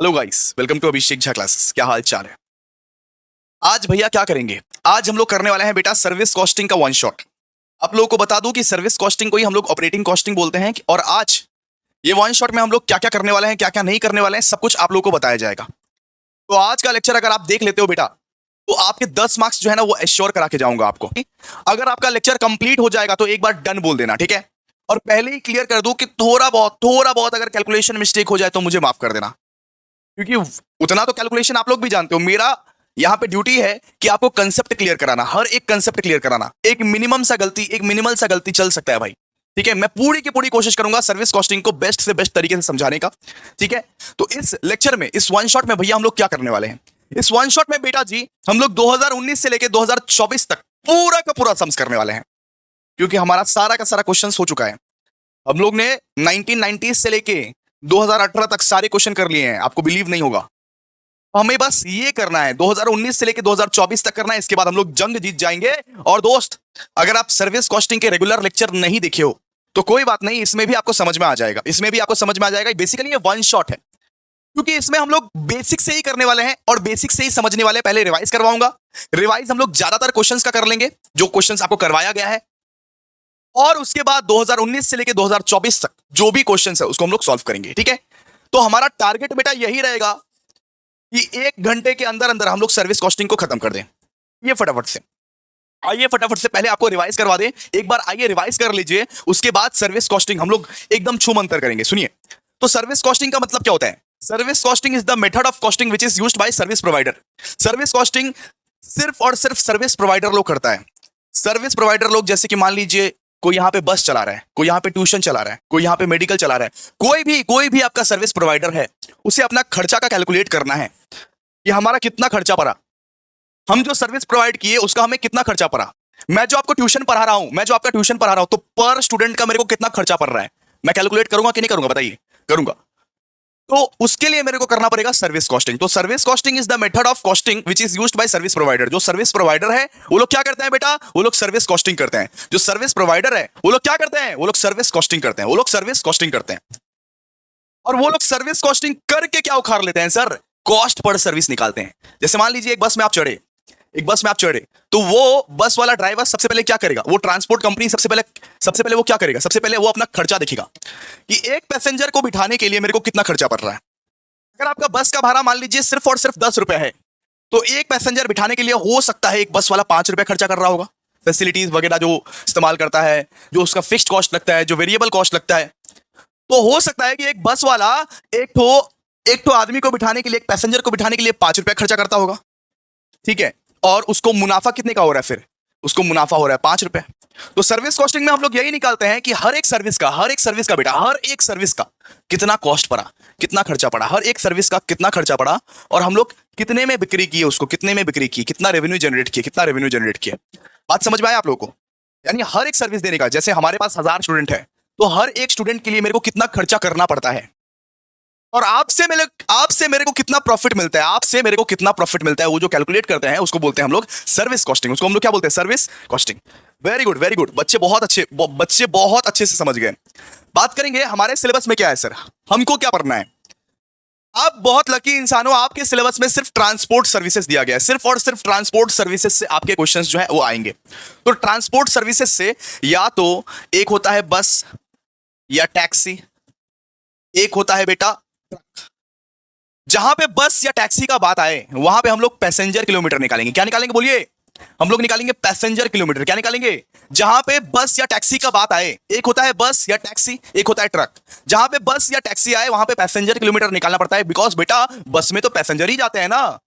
Hello guys, welcome to Abhishek Jha classes. क्या हाल चाल है? आज भैया क्या करेंगे? आज हम लोग करने वाले हैं बेटा सर्विस कॉस्टिंग का वन शॉट। आप लोगों को बता दूं कि सर्विस कॉस्टिंग को ही हम लोग ऑपरेटिंग कॉस्टिंग बोलते हैं। और आज ये वन शॉट में हम लोग क्या क्या करने वाले हैं, क्या क्या नहीं करने वाले हैं, सब कुछ आप लोगों को बताया जाएगा। तो आज का लेक्चर अगर आप देख लेते हो बेटा, तो आपके 10 मार्क्स जो है ना वो एश्योर करा के जाऊंगा आपको। अगर आपका लेक्चर कंप्लीट हो जाएगा तो एक बार डन बोल देना, ठीक है? और पहले ही क्लियर कर दूं कि थोड़ा बहुत अगर कैलकुलेशन मिस्टेक हो जाए तो मुझे माफ कर देना, क्योंकि उतना तो कैलकुलेशन आप लोग भी जानते हो। मेरा यहां पे ड्यूटी है कि आपको कंसेप्ट क्लियर कराना, हर एक कंसेप्ट क्लियर कराना। एक मिनिमल सा गलती चल सकता है भाई, ठीक है? मैं पूरी की पूरी कोशिश करूंगा सर्विस कॉस्टिंग को बेस्ट से बेस्ट तरीके से समझाने का, ठीक है? तो इस लेक्चर में, इस वन शॉट में भैया हम लोग क्या करने वाले हैं? इस वन शॉट में बेटा जी हम लोग 2019 से लेकर 2024 तक पूरा का पूरा सम्स करने वाले हैं, क्योंकि हमारा सारा का सारा क्वेश्चन हो चुका है। हम लोग ने 1990 से लेके 2018 तक सारे क्वेश्चन कर लिए हैं। आपको बिलीव नहीं होगा। हमें बस ये करना है, 2019 से लेके 2024 तक करना है। इसके बाद हम लोग जंग जीत जाएंगे। और दोस्त, अगर आप सर्विस कॉस्टिंग के रेगुलर लेक्चर नहीं देखे हो तो कोई बात नहीं, इसमें भी आपको समझ में आ जाएगा। इसमें भी आपको समझ में आ जाएगा। बेसिकली ये वन शॉट है, क्योंकि इसमें हम लोग बेसिक से ही करने वाले हैं और बेसिक से ही समझने वाले हैं। पहले रिवाइज करवाऊंगा। रिवाइज हम लोग ज्यादातर क्वेश्चंस का कर लेंगे, जो क्वेश्चंस आपको करवाया गया है। और उसके बाद 2019 से लेके 2024 तक जो भी क्वेश्चंस है उसको हम लोग सॉल्व करेंगे, ठीक है? तो हमारा टारगेट बेटा यही रहेगा कि 1 घंटे के अंदर अंदर हम लोग सर्विस कॉस्टिंग को खत्म कर दें। ये फटाफट से आइए, फटाफट से पहले आपको रिवाइज करवा दें। एक बार आइए रिवाइज कर लीजिए, उसके बाद सर्विस कॉस्टिंग हम लोग एकदम छू मंतर करेंगे। सुनिए, तो सर्विस कॉस्टिंग का मतलब क्या होता है? Service costing is the method of costing which is used by service provider. Service costing सिर्फ और सिर्फ सर्विस प्रोवाइडर लोग करता है। सर्विस प्रोवाइडर लोग, जैसे कि मान लीजिए कोई यहाँ पे बस चला रहा है, कोई यहाँ पे ट्यूशन चला रहा है, कोई यहाँ पे मेडिकल चला रहा है, कोई भी आपका सर्विस प्रोवाइडर है, उसे अपना खर्चा का कैलकुलेट करना है कि हमारा कितना खर्चा पड़ा, हम जो सर्विस प्रोवाइड किए उसका हमें कितना खर्चा पड़ा। मैं जो आपको ट्यूशन पढ़ा रहा हूं, मैं जो आपका ट्यूशन पढ़ा रहा हूं, तो पर स्टूडेंट का मेरे को कितना खर्चा पड़ रहा है, मैं कैलकुलेट करूंगा कि नहीं करूंगा? बताइए। करूंगा। तो उसके लिए मेरे को करना पड़ेगा सर्विस कॉस्टिंग। तो service costing is the method of costing which is used by service provider. जो सर्विस प्रोवाइडर है वो लोग क्या करते हैं बेटा? वो लोग सर्विस कॉस्टिंग करते हैं। जो सर्विस प्रोवाइडर है वो लोग क्या करते हैं? वो लोग सर्विस कॉस्टिंग करते हैं। वो लोग सर्विस कॉस्टिंग करते हैं। और वो लोग सर्विस कॉस्टिंग करके क्या उखाड़ लेते हैं सर? कॉस्ट पर सर्विस निकालते हैं। जैसे मान लीजिए एक बस में आप चढ़े, तो वो बस वाला ड्राइवर सबसे पहले क्या करेगा? वो ट्रांसपोर्ट कंपनी सबसे पहले वो क्या करेगा? सबसे पहले वो अपना खर्चा देखेगा कि एक पैसेंजर को बिठाने के लिए मेरे को कितना खर्चा पड़ रहा है। अगर आपका बस का भाड़ा मान लीजिए सिर्फ और सिर्फ 10 रुपए है, तो एक पैसेंजर बिठाने के लिए हो सकता है एक बस वाला 5 रुपए खर्चा कर रहा होगा। फैसिलिटीज वगैरह जो इस्तेमाल करता है, जो उसका फिक्स्ड कॉस्ट लगता है, जो वेरिएबल कॉस्ट लगता है, तो हो सकता है कि एक बस वाला एक तो आदमी को बिठाने के लिए, एक पैसेंजर को बिठाने के लिए 5 रुपए खर्चा करता होगा, ठीक है? और उसको मुनाफा कितने का हो रहा है? फिर उसको मुनाफा हो रहा है 5 रुपए। तो सर्विस कॉस्टिंग में हम लोग यही निकालते हैं कि हर एक सर्विस का बेटा, हर एक सर्विस का कितना कॉस्ट पड़ा, कितना खर्चा पड़ा, हर एक सर्विस का कितना खर्चा पड़ा, और हम लोग कितने में बिक्री की, उसको कितने में बिक्री की, कितना रेवेन्यू जनरेट किया। बात समझ में आया आप लोगों को? यानी हर एक सर्विस देने का, जैसे हमारे पास 1000 स्टूडेंट है, तो हर एक स्टूडेंट के लिए मेरे को कितना खर्चा करना पड़ता है, और आपसे मेरे को कितना प्रॉफिट मिलता है, आपसे मेरे को कितना प्रॉफिट मिलता है, वो जो कैलकुलेट करते हैं उसको बोलते हैं हम लोग सर्विस कॉस्टिंग। उसको हम लोग क्या बोलते हैं? Service costing. Very good, very good. बच्चे बहुत अच्छे से समझ गए। बात करेंगे हमारे सिलेबस में क्या है सर, हमको क्या पढ़ना है। आप बहुत लकी इंसान हो, आपके सिलेबस में सिर्फ ट्रांसपोर्ट सर्विसेज दिया गया है। सिर्फ और सिर्फ ट्रांसपोर्ट सर्विसेज से आपके क्वेश्चंस जो है वो आएंगे। तो ट्रांसपोर्ट सर्विसेज से या तो एक होता है बस या टैक्सी, एक होता है बेटा ट्रक। जहां पे बस या टैक्सी का बात आए वहां पे हम लोग पैसेंजर किलोमीटर निकालेंगे। क्या निकालेंगे बोलिए? हम लोग निकालेंगे पैसेंजर किलोमीटर। क्या निकालेंगे? जहां पे बस या टैक्सी का बात आए, एक होता है बस या टैक्सी, एक होता है ट्रक। जहां पे बस या टैक्सी आए वहां पे पैसेंजर किलोमीटर निकालना पड़ता है, बिकॉज बेटा बस में तो पैसेंजर ही जाते हैं ना।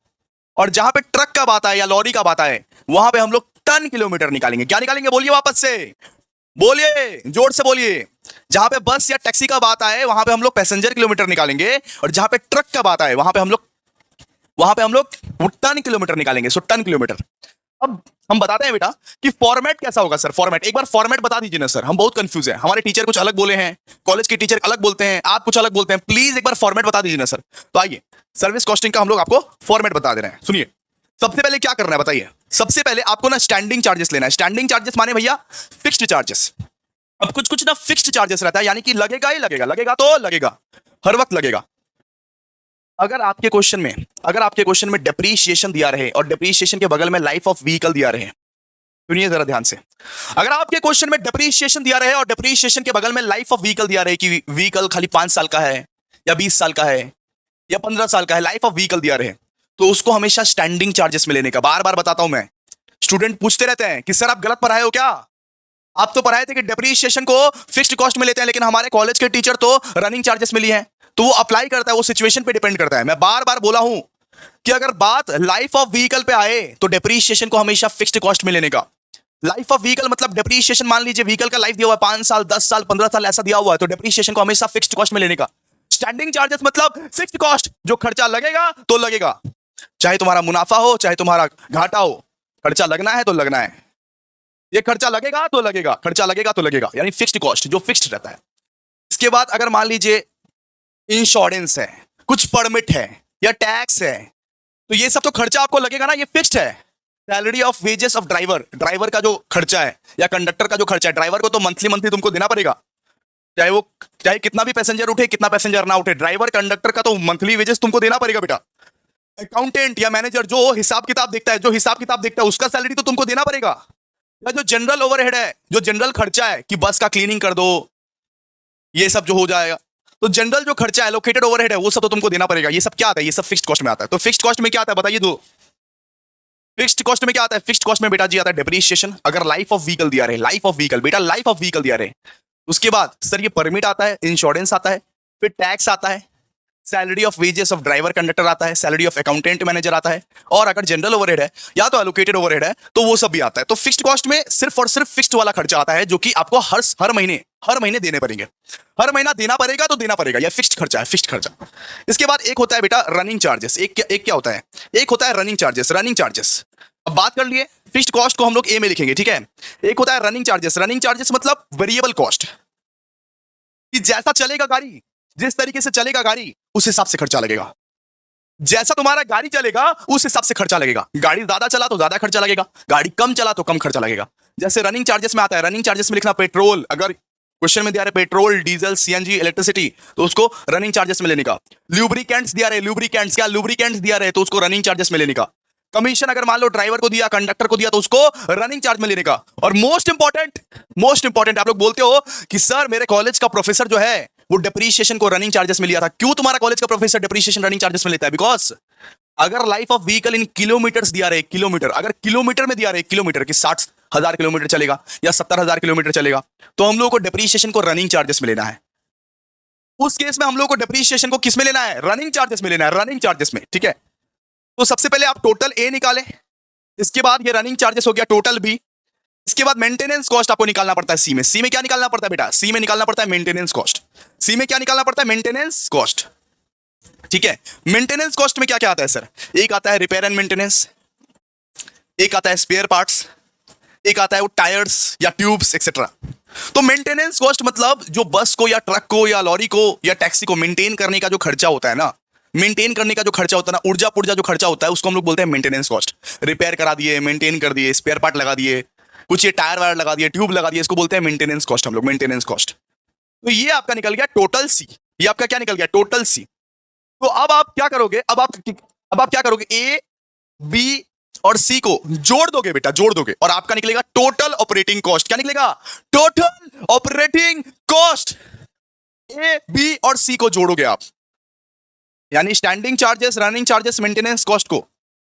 और जहां पे ट्रक का बात आए या लॉरी का बात आए वहां पे हम लोग टन किलोमीटर निकालेंगे। क्या निकालेंगे बोलिए? वापस से बोलिए, जोर से बोलिए। जहां पे बस या टैक्सी का बात आए वहां पे हम लोग पैसेंजर किलोमीटर निकालेंगे, और जहां पे ट्रक का बात आए वहां पे हम लोग टन किलोमीटर निकालेंगे। सो टन किलोमीटर। अब हम बताते हैं बेटा कि फॉर्मेट कैसा होगा सर। फॉर्मेट एक बार फॉर्मेट बता दीजिए ना सर, हम बहुत कंफ्यूज हैं। हमारे टीचर कुछ अलग बोले हैं, कॉलेज के टीचर अलग बोलते हैं, आप कुछ अलग बोलते हैं। प्लीज एक बार फॉर्मेट बता दीजिए ना सर। तो आइए, सर्विस कॉस्टिंग का हम लोग आपको फॉर्मेट बता दे रहे हैं। सुनिए, सबसे पहले क्या करना है बताइए। सबसे पहले आपको ना स्टैंडिंग चार्जेस लेना है। स्टैंडिंग चार्जेस माने भैया फिक्स्ड चार्जेस। अब कुछ कुछ ना फिक्स्ड चार्जेस रहता है, यानी कि लगेगा ही लगेगा, लगेगा तो लगेगा, हर वक्त लगेगा। अगर आपके क्वेश्चन में डेप्रीशिएशन दिया रहे और डेप्रीशिएशन के बगल में लाइफ ऑफ व्हीकल दिया रहे, सुनिए जरा ध्यान से। अगर आपके क्वेश्चन में डेप्रीशिएशन दिया रहे और डेप्रीशिएशन के बगल में लाइफ ऑफ व्हीकल दिया रहे कि व्हीकल खाली 5 साल का है या 20 साल का है या 15 साल का है, लाइफ ऑफ व्हीकल दिया रहे, तो उसको हमेशा स्टैंडिंग चार्जेस में लेने का। बार बार बताता हूं मैं, स्टूडेंट पूछते रहते हैं कि सर आप गलत पढ़ाए हो क्या। आप तो पढ़ाए थे कि डेप्रीशिएशन को फिक्स्ड कॉस्ट में लेते हैं, लेकिन हमारे कॉलेज के टीचर तो रनिंग चार्जेस में लिए हैं। तो वो अप्लाई करता है, वो सिचुएशन पे डिपेंड करता है। मैं बार बार बोला हूं कि अगर बात लाइफ ऑफ व्हीकल पे आए तो डेप्रीशिएशन को हमेशा फिक्स्ड कॉस्ट में लेने का। लाइफ ऑफ व्हीकल मतलब डेप्रीशिएशन, मान लीजिए व्हीकल का लाइफ दिया हुआ है 5 साल, 10 साल, 15 साल ऐसा दिया हुआ है, तो डेप्रीशिएशन को हमेशा फिक्स्ड कॉस्ट में लेने का। स्टैंडिंग चार्जेस मतलब फिक्स्ड कॉस्ट, जो खर्चा लगेगा तो लगेगा, चाहे तुम्हारा मुनाफा हो चाहे तुम्हारा घाटा हो, खर्चा लगना है तो लगना है। ये खर्चा लगेगा तो लगेगा, खर्चा लगेगा तो लगेगा, यानी फिक्स्ड कॉस्ट जो फिक्स्ड रहता है। इसके बाद अगर मान लीजिए इंश्योरेंस है, कुछ परमिट है या टैक्स है, तो ये सब तो खर्चा आपको लगेगा ना, ये फिक्स्ड है। Salary of wages of driver, driver का जो खर्चा है या कंडक्टर का जो खर्चा है, ड्राइवर को तो मंथली मंथली तुमको देना पड़ेगा, चाहे कितना भी पैसेंजर उठे कितना पैसेंजर ना उठे, ड्राइवर कंडक्टर का तो मंथली वेजेस तुमको देना पड़ेगा बेटा। अकाउंटेंट या मैनेजर जो हिसाब किताब देखता है उसका सैलरी तो तुमको देना पड़ेगा। या जो जनरल ओवरहेड है, जो जनरल खर्चा है कि बस का क्लीनिंग कर दो, ये सब जो हो जाएगा, तो जनरल जो खर्चा है, लोकेटेड ओवरहेड है, वो सब तो तुमको देना पड़ेगा। ये सब क्या आता है, ये सब फिक्स्ड कॉस्ट में आता है। तो फिक्स्ड कॉस्ट में क्या आता है बताइए, दो फिक्स्ड कॉस्ट में क्या आता है। फिक्स्ड कॉस्ट में बेटा जी आता है डेप्रीशिएशन, अगर लाइफ ऑफ व्हीकल दिया रहे, लाइफ ऑफ व्हीकल बेटा, लाइफ ऑफ व्हीकल दिया रहे। उसके बाद सर ये परमिट आता है, इंश्योरेंस आता है, फिर टैक्स आता है, salary of wages of driver conductor आता है, सैलरी ऑफ अकाउंटेंट मैनेजर आता है, और अगर जनरल ओवरहेड है या तो एलोकेटेड ओवरहेड है तो वो सब भी आता है। तो फिक्स्ड कॉस्ट में सिर्फ और सिर्फ फिक्स्ड वाला खर्चा आता है, जो कि आपको हर महीने देने पड़ेंगे। हर महीना देना पड़ेगा तो देना पड़ेगा, यह फिक्स्ड खर्चा है, फिक्स्ड खर्चा। इसके बाद एक होता है बेटा रनिंग चार्जेस। एक क्या होता है, एक होता है रनिंग चार्जेस। रनिंग चार्जेस अब बात कर लिए, फिक्स्ड कॉस्ट को हम लोग ए में लिखेंगे, ठीक है। एक होता है रनिंग चार्जेस। रनिंग चार्जेस मतलब वेरिएबल कॉस्ट, कि जैसा चलेगा गाड़ी, जिस तरीके से चलेगा गाड़ी उस हिसाब से खर्चा लगेगा। जैसा तुम्हारा गाड़ी चलेगा उस हिसाब से खर्चा लगेगा। गाड़ी ज्यादा चला तो ज्यादा खर्चा लगेगा, गाड़ी कम चला तो कम खर्चा लगेगा। जैसे रनिंग चार्जेस में आता है, रनिंग चार्जेस में लिखना पेट्रोल, अगर क्वेश्चन में दिया रहे पेट्रोल, डीजल, सीएनजी, इलेक्ट्रिसिटी, तो उसको रनिंग चार्जेस में लेने का। लुब्रिकेंट्स दिया रहे, लुब्रिकेंट्स क्या, लुब्रिकेंट्स दिया रहे तो उसको रनिंग चार्जेस में लेने का। कमीशन अगर मान लो ड्राइवर को दिया, कंडक्टर को दिया, तो उसको रनिंग चार्ज में लेने का। और मोस्ट इंपॉर्टेंट आप लोग बोलते हो कि सर मेरे कॉलेज का प्रोफेसर जो है वो डेप्रीशिएशन को रनिंग चार्जेस में लिया था। क्यों तुम्हारा कॉलेज का प्रोफेसर डेप्रीशिएशन रनिंग चार्जेस में लेता है? बिकॉज अगर life of vehicle in kilometres दिया रहे, किलोमीटर, अगर किलोमीटर में दिया रहे, किलोमीटर की 60,000 किलोमीटर चलेगा या 70,000 किलोमीटर चलेगा, तो हम लोग को डेप्रीशिएशन को रनिंग चार्जेस में लेना है। उस केस में हम लोग को डेप्रीशिएशन को किस में लेना है? रनिंग चार्जेस में लेना है, रनिंग चार्जेस में, ठीक है। तो सबसे पहले आप टोटल ए निकालें, इसके बाद ये रनिंग चार्जेस हो गया टोटल बी। इसके बाद मेंटेनेंस कॉस्ट आपको निकालना पड़ता है सी में। सी में क्या निकालना पड़ता है बेटा? सी में निकालना पड़ता है मेंटेनेंस कॉस्ट। सी में क्या निकालना पड़ता है? मेंटेनेंस कॉस्ट, ठीक है। मेंटेनेंस कॉस्ट में क्या क्या आता है सर? एक आता है रिपेयर एंड मेंटेनेंस, एक आता है स्पेयर पार्ट्स, एक आता है वो टायर्स या ट्यूब्स एक्सेट्रा। तो मेंटेनेंस कॉस्ट मतलब जो बस को या ट्रक को या लॉरी को या टैक्सी को मेंटेन करने का जो खर्चा होता है ना, मेंटेन करने का जो खर्चा होता है ना, ऊर्जा पुर्जा जो खर्चा होता है, उसको हम लोग बोलते हैं मेंटेनेंस कॉस्ट। रिपेयर करा दिए, मेंटेन कर दिए, स्पेयर पार्ट लगा दिए, कुछ ये टायर वायर लगा दिए, ट्यूब लगा दिए, इसको बोलते हैं मेंटेनेंस कॉस्ट हम लोग, मेंटेनेंस कॉस्ट। तो ये आपका निकल गया टोटल सी, ये आपका क्या निकल गया? Total C. तो अब आप क्या करोगे? अब आप क्या करोगे? ए, बी और सी को जोड़ दोगे बेटा, जोड़ दोगे, और आपका निकलेगा टोटल ऑपरेटिंग कॉस्ट। क्या निकलेगा? Total operating cost. A, B और सी को जोड़ोगे आप, यानी standing charges, running charges, maintenance cost को,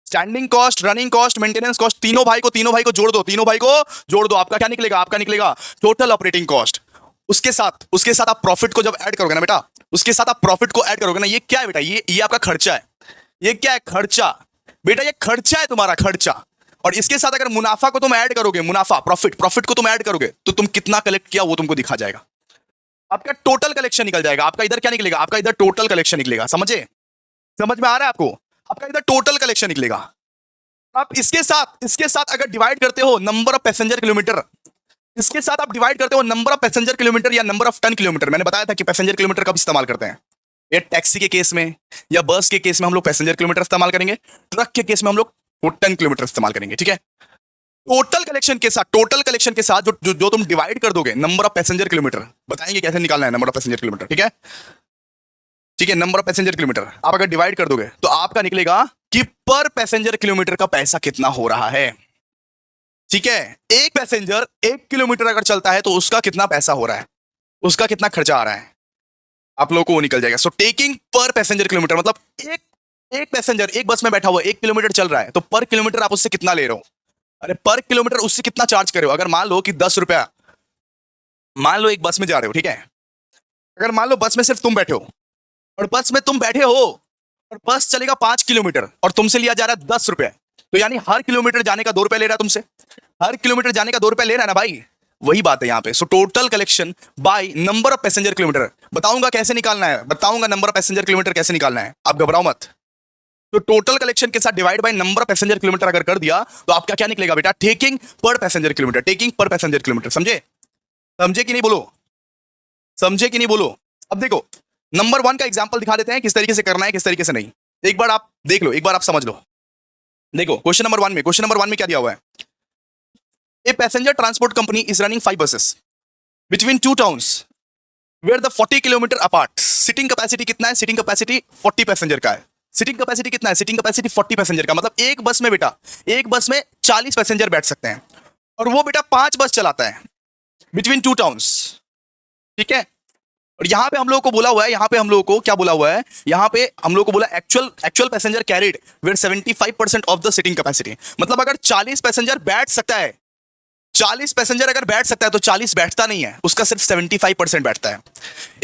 standing cost, running cost, maintenance cost, तीनों भाई को जोड़ दो, तीनों भाई को जोड़ दो। आपका क्या निकलेगा? आपका निकलेगा टोटल ऑपरेटिंग कॉस्ट। उसके साथ आप प्रॉफिट को जब ऐड करोगे ना बेटा, उसके साथ आप प्रॉफिट को ऐड करोगे ना, ये क्या है बेटा? ये आपका खर्चा है। ये क्या है? खर्चा बेटा, ये खर्चा है तुम्हारा, खर्चा। और इसके साथ अगर मुनाफा को तुम ऐड करोगे, मुनाफा, प्रॉफिट को तुम ऐड करोगे, तो तुम कितना कलेक्ट किया वो तुमको दिखा जाएगा। आपका टोटल कलेक्शन निकल जाएगा। आपका इधर क्या निकलेगा? आपका इधर टोटल कलेक्शन निकलेगा। समझे? समझ में आ रहा है आपको? आपका इधर टोटल कलेक्शन निकलेगा। आप इसके साथ अगर डिवाइड करते हो नंबर ऑफ पैसेंजर किलोमीटर, इसके साथ आप डिवाइड करते हो नंबर ऑफ पैसेंजर किलोमीटर या नंबर ऑफ टन किलोमीटर। मैंने बताया था कि पैसेंजर किलोमीटर कब इस्तेमाल करते हैं, ये टैक्सी के केस में या बस के केस में हम लोग पैसेंजर किलोमीटर इस्तेमाल करेंगे, ट्रक के केस में हम लोग टन किलोमीटर इस्तेमाल करेंगे, ठीक है। टोटल कलेक्शन के साथ जो तुम डिवाइड कर दोगे नंबर ऑफ पैसेंजर किलोमीटर, बताएंगे कैसे निकालना है नंबर ऑफ पैसेंजर किलोमीटर, ठीक है। ठीक है, नंबर ऑफ पैसेंजर किलोमीटर आप अगर डिवाइड कर दोगे तो आपका निकलेगा कि पर पैसेंजर किलोमीटर का पैसा कितना हो रहा है। ठीक है, एक पैसेंजर 1 किलोमीटर अगर चलता है तो उसका कितना पैसा हो रहा है, उसका कितना खर्चा आ रहा है, आप लोगों को वो निकल जाएगा। सो टेकिंग पर पैसेंजर किलोमीटर मतलब एक एक पैसेंजर एक बस में बैठा हुआ 1 किलोमीटर चल रहा है तो पर किलोमीटर आप उससे कितना ले रहे हो, अरे पर किलोमीटर उससे कितना चार्ज कर रहे हो। अगर मान लो कि 10 रुपया, मान लो एक बस में जा रहे हो, ठीक है, अगर मान लो बस में सिर्फ तुम बैठे हो और बस में तुम बैठे हो और बस चलेगा 5 किलोमीटर और तुमसे लिया जा रहा है 10 रुपए, तो यानी हर किलोमीटर जाने का 2 रुपए ले रहा है तुमसे, हर किलोमीटर जाने का 2 रुपए ले रहा है ना भाई, वही बात है यहाँ पे। So total collection by number of passenger kilometre, बताऊंगा कैसे निकालना है, बताऊंगा नंबर ऑफ पैसेंजर किलोमीटर कैसे निकालना है, आप घबराओ मत। तो टोटल कलेक्शन के साथ divide by number of passenger kilometre अगर कर दिया तो आपका क्या निकलेगा बेटा, टेकिंग पर पैसेंजर किलोमीटर, टेकिंग पर पैसेंजर किलोमीटर। समझे, समझे कि नहीं बोलो, समझे कि नहीं बोलो। अब देखो नंबर 1 का एग्जांपल दिखा देते हैं किस तरीके से करना है किस तरीके से नहीं, एक बार आप देख लो, एक बार आप समझ लो। देखो क्वेश्चन नंबर 1 में क्या दिया हुआ है, a passenger transport company is running 5 buses between 2 towns where the 40 kilometre apart. Sitting capacity कितना है, सिटिंग कैपेसिटी 40 पैसेंजर का है। सिटिंग कैपेसिटी कितना है, सिटिंग कैपेसिटी 40 पैसेंजर का, मतलब एक बस में बेटा, एक बस में 40 पैसेंजर बैठ सकते हैं और वो बेटा 5 बस चलाता है बिटवीन 2 टाउन्स। ठीक है, और यहां पे हम लोगों को बोला हुआ है, यहां पे हम लोगों को क्या बोला हुआ है, यहां पे हम लोगों को बोला actual passenger carried with 75% of the sitting capacity. मतलब अगर 40 पैसेंजर बैठ सकता है, 40 पैसेंजर अगर बैठ सकता है तो 40 बैठता नहीं है, उसका सिर्फ 75% बैठता है।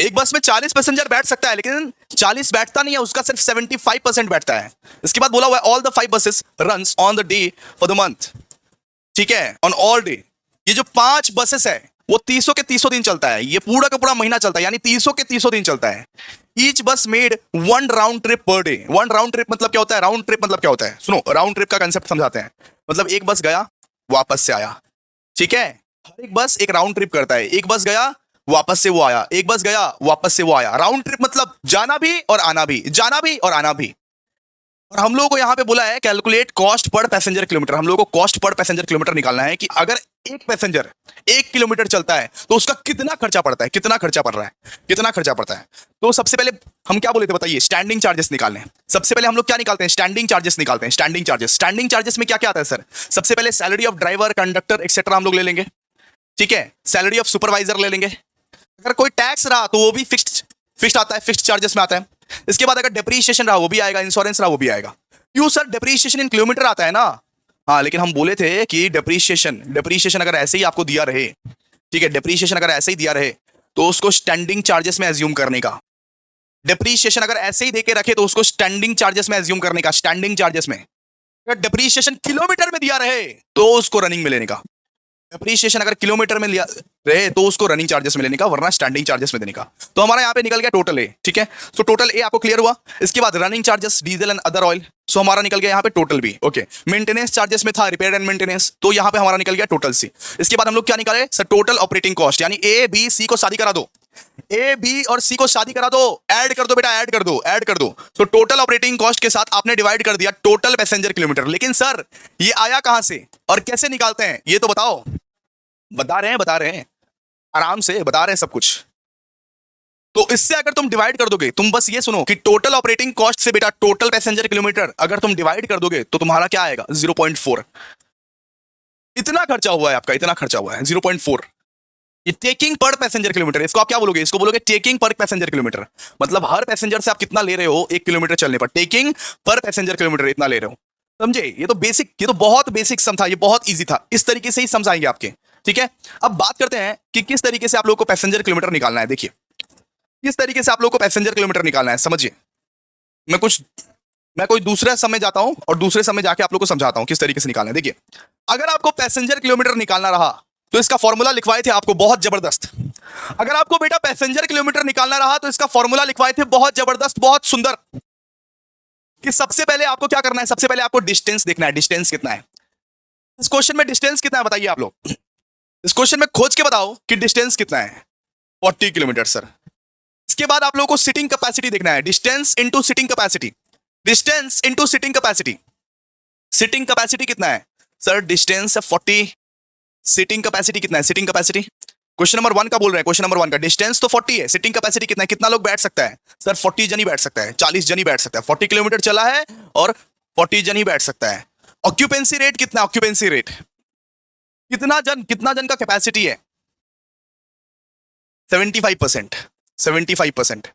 एक बस में 40 पैसेंजर बैठ सकता है लेकिन 40 बैठता नहीं है, उसका सिर्फ 75% बैठता है। इसके बाद बोला हुआ है all the 5 buses runs on the day for the month. ठीक है, ऑन ऑल डे, ये जो 5 बसेस है वो 300 के 300 दिन चलता है, ये पूरा का पूरा महीना चलता है, यानी 300 के 300 दिन चलता है। ईच बस made 1 round trip per day. 1 round trip मतलब क्या होता है, राउंड ट्रिप मतलब क्या होता है, सुनो राउंड ट्रिप का कंसेप्ट समझाते हैं। मतलब एक बस गया वापस से आया, ठीक है, हर एक बस एक राउंड ट्रिप करता है, एक बस गया वापस से वो आया, एक बस गया वापस से वो आया। राउंड ट्रिप मतलब जाना भी और आना भी, जाना भी और आना भी। और हम लोगों को यहाँ पे बोला है calculate cost per passenger kilometre. हम लोगों को कॉस्ट पर पैसेंजर किलोमीटर निकालना है कि अगर एक पैसेंजर 1 किलोमीटर चलता है तो उसका कितना खर्चा पड़ता है, कितना खर्चा पड़ रहा है, कितना खर्चा पड़ता है। तो सबसे पहले हम क्या बोले थे बताइए, स्टैंडिंग चार्जेस निकालने। सबसे पहले हम लोग क्या निकालते हैं, स्टैंडिंग चार्जेस निकालते हैं। स्टैंडिंग चार्जेस, स्टैंडिंग चार्जेस में क्या क्या आता है सर, सबसे पहले salary of driver conductor etcetera हम लोग ले लेंगे। ठीक है, सैलरी ऑफ सुपरवाइजर ले लेंगे। अगर कोई टैक्स रहा तो वो भी फिक्स्ड आता है, फिक्स्ड चार्जेस में आता है। इसके बाद अगर डेप्रीशिएशन रहा वो भी आएगा, इंश्योरेंस रहा वो भी आएगा। क्यों सर, डेप्रीशिएशन इन किलोमीटर आता है ना, हाँ, लेकिन हम बोले थे कि डेप्रीशिएशन अगर ऐसे ही आपको दिया रहे, ठीक है, डेप्रीशिएशन अगर ऐसे ही दिया रहे तो उसको स्टैंडिंग चार्जेस में एज्यूम करने का। डेप्रीशिएशन अगर ऐसे ही देके रखे तो उसको स्टैंडिंग चार्जेस में एज्यूम करने का, स्टैंडिंग चार्जेस में। अगर डेप्रीशिएशन किलोमीटर में दिया रहे तो उसको रनिंग में लेने का। डेप्रीशिएशन अगर किलोमीटर में लिया रहे तो उसको रनिंग चार्जेस में लेने का, वरना स्टैंडिंग चार्जेस में देने का। तो हमारा यहाँ पे निकल गया टोटल ए। ठीक है, तो टोटल ए आपको क्लियर हुआ। इसके बाद running charges diesel and other oil, so हमारा निकल गया यहाँ पे total B. Okay, maintenance charges में था रिपेयर एंड मेंटेनेंस, तो यहाँ पे हमारा निकल गया टोटल सी। इसके बाद हम लोग क्या निकाले सर, टोटल ऑपरेटिंग कॉस्ट, यानी ए बी सी को शादी करा दो, ए बी और सी को शादी करा दो, ऐड कर दो बेटा, ऐड कर दो, ऐड कर दो। तो टोटल ऑपरेटिंग कॉस्ट के साथ आपने डिवाइड कर दिया टोटल पैसेंजर किलोमीटर। लेकिन सर ये आया कहां से और कैसे निकालते हैं ये तो बताओ। बता रहे हैं आराम से बता रहे हैं सब कुछ। तो इससे अगर तुम डिवाइड कर दोगे, तुम बस ये सुनो कि टोटल ऑपरेटिंग कॉस्ट से बेटा टोटल पैसेंजर किलोमीटर अगर तुम डिवाइड कर दोगे तो तुम्हारा क्या आएगा 0.4। इतना खर्चा हुआ है आपका, इतना खर्चा हुआ है 0.4। ये टेकिंग पर पैसेंजर किलोमीटर, इसको आप क्या बोलोगे, इसको बोलोगे टेकिंग पर पैसेंजर किलोमीटर। मतलब हर पैसेंजर से आप कितना ले रहे हो 1 किलोमीटर चलने पर, टेकिंग पर पैसेंजर किलोमीटर इतना ले रहे हो। समझे, ये तो बेसिक, ये तो बहुत बेसिक सम था, ये बहुत इजी था, इस तरीके से ही समझाएंगे आपके। ठीक है, अब बात करते हैं कि किस तरीके से आप लोगों को पैसेंजर किलोमीटर निकालना है। देखिए किस तरीके से आप लोगों को पैसेंजर किलोमीटर निकालना है, समझिए। मैं कोई दूसरे समय जाता हूं और दूसरे समय जाके आप लोगों को समझाता हूं किस तरीके से निकालना है। देखिए अगर आपको पैसेंजर किलोमीटर निकालना रहा तो इसका फॉर्मूला लिखवाए थे आपको बहुत जबरदस्त। अगर आपको बेटा पैसेंजर किलोमीटर निकालना रहा तो इसका फॉर्मूला लिखवाए थे बहुत जबरदस्त, बहुत सुंदर, कि सबसे पहले आपको क्या करना है, सबसे पहले आपको डिस्टेंस देखना है। डिस्टेंस कितना है इस क्वेश्चन में, डिस्टेंस कितना है बताइए आप लोग, इस क्वेश्चन में खोज के बताओ कि डिस्टेंस कितना है। 40 किलोमीटर सर। इसके बाद आप लोगों को सिटिंग कैपेसिटी देखना है, distance into sitting capacity, distance into sitting capacity. Sitting capacity कितना है सर, डिस्टेंस है 40, सिटिंग कैपेसिटी कितना है, सिटिंग कैपेसिटी क्वेश्चन नंबर 1 का बोल रहे हैं, क्वेश्चन नंबर 1 का डिस्टेंस तो 40 है, सिटिंग कैपेसिटी कितना है, कितना लोग बैठ सकता है सर? 40 जन ही बैठ सकता है, 40 जन ही बैठ सकता है। 40 किलोमीटर चला है और 40 जन ही बैठ सकता है। ऑक्यूपेंसी रेट कितना, ऑक्यूपेंसी रेट कितना जन का कैपेसिटी है? 75%, 75%।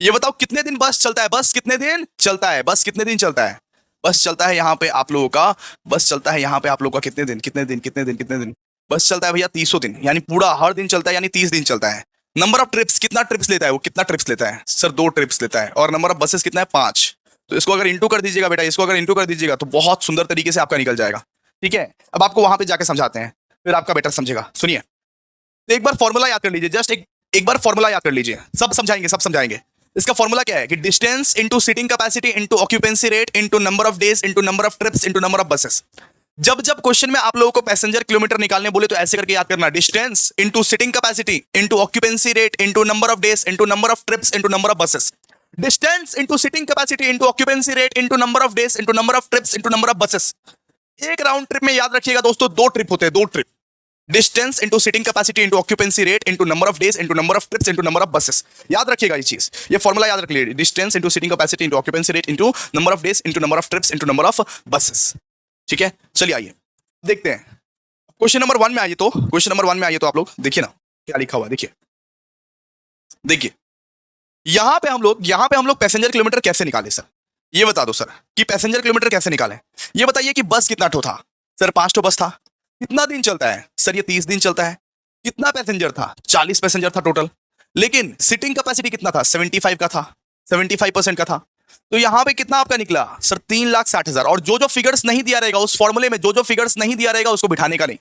ये बताओ कितने दिन बस चलता है, बस कितने दिन चलता है, बस कितने दिन चलता है? बस चलता है यहाँ पे आप लोगों का, बस चलता है यहाँ पे आप लोगों का कितने दिन, कितने दिन, कितने दिन, कितने दिन? बस चलता है भैया 300 दिन, यानी पूरा हर दिन चलता है, यानी 30 दिन चलता है। नंबर ऑफ ट्रिप्स, कितना ट्रिप्स लेता है वो, कितना ट्रिप्स लेता है सर? 2 ट्रिप्स लेता है। और नंबर ऑफ बसेस कितना है? 5। तो इसको अगर इंटू कर दीजिएगा बेटा, इसको अगर इंटू कर दीजिएगा तो बहुत सुंदर तरीके से आपका निकल जाएगा। ठीक है, अब आपको वहां पे जाके समझाते हैं, फिर आपका बेटर समझेगा। सुनिए, तो एक बार फॉर्मूला याद कर लीजिए, जस्ट एक बार फॉर्मूला याद कर लीजिए, सब समझाएंगे, सब समझाएंगे। इसका फॉर्मूला क्या है कि distance into seating capacity into occupancy rate into number of days into number of trips into number of buses. जब जब क्वेश्चन में आप लोगों को पैसेंजर किलोमीटर निकालने बोले तो ऐसे करके याद करना, distance into seating capacity into occupancy rate into number of days into number of trips into number of buses. Distance into seating capacity into occupancy rate into number of days into number of trips into number of buses. एक round trip में याद रखिएगा दोस्तों, 2 trip होते हैं, 2 trip. Distance into seating capacity into occupancy rate into number of days into number of trips into number of buses. याद रखिएगा ये चीज, ये फॉर्मूला याद रख लीजिए, distance into seating capacity into occupancy rate into number of days into number of trips into number of buses. ठीक है, चलिए आइए देखते हैं क्वेश्चन नंबर 1 में आइए। तो क्वेश्चन नंबर 1 में आइए तो आप लोग देखिए ना क्या लिखा हुआ है, देखिए देखिए यहां पे हम लोग पैसेंजर किलोमीटर कैसे निकाले सर? ये बता दो सर कि पैसेंजर किलोमीटर कैसे निकाले। ये बताइए कि बस कितना ठो था सर? 5 ठो बस था। कितना दिन चलता है सर? ये 30 दिन चलता है। कितना पैसेंजर था? 40 पैसेंजर था टोटल। लेकिन सीटिंग कैपेसिटी कितना था? 75 का था, 75% का था। तो यहां पे कितना आपका निकला सर? 3,60,000। और जो जो फिगर्स नहीं दिया रहेगा उस फॉर्मूले में, जो जो फिगर्स नहीं दिया रहेगा उसको बिठाने का नहीं।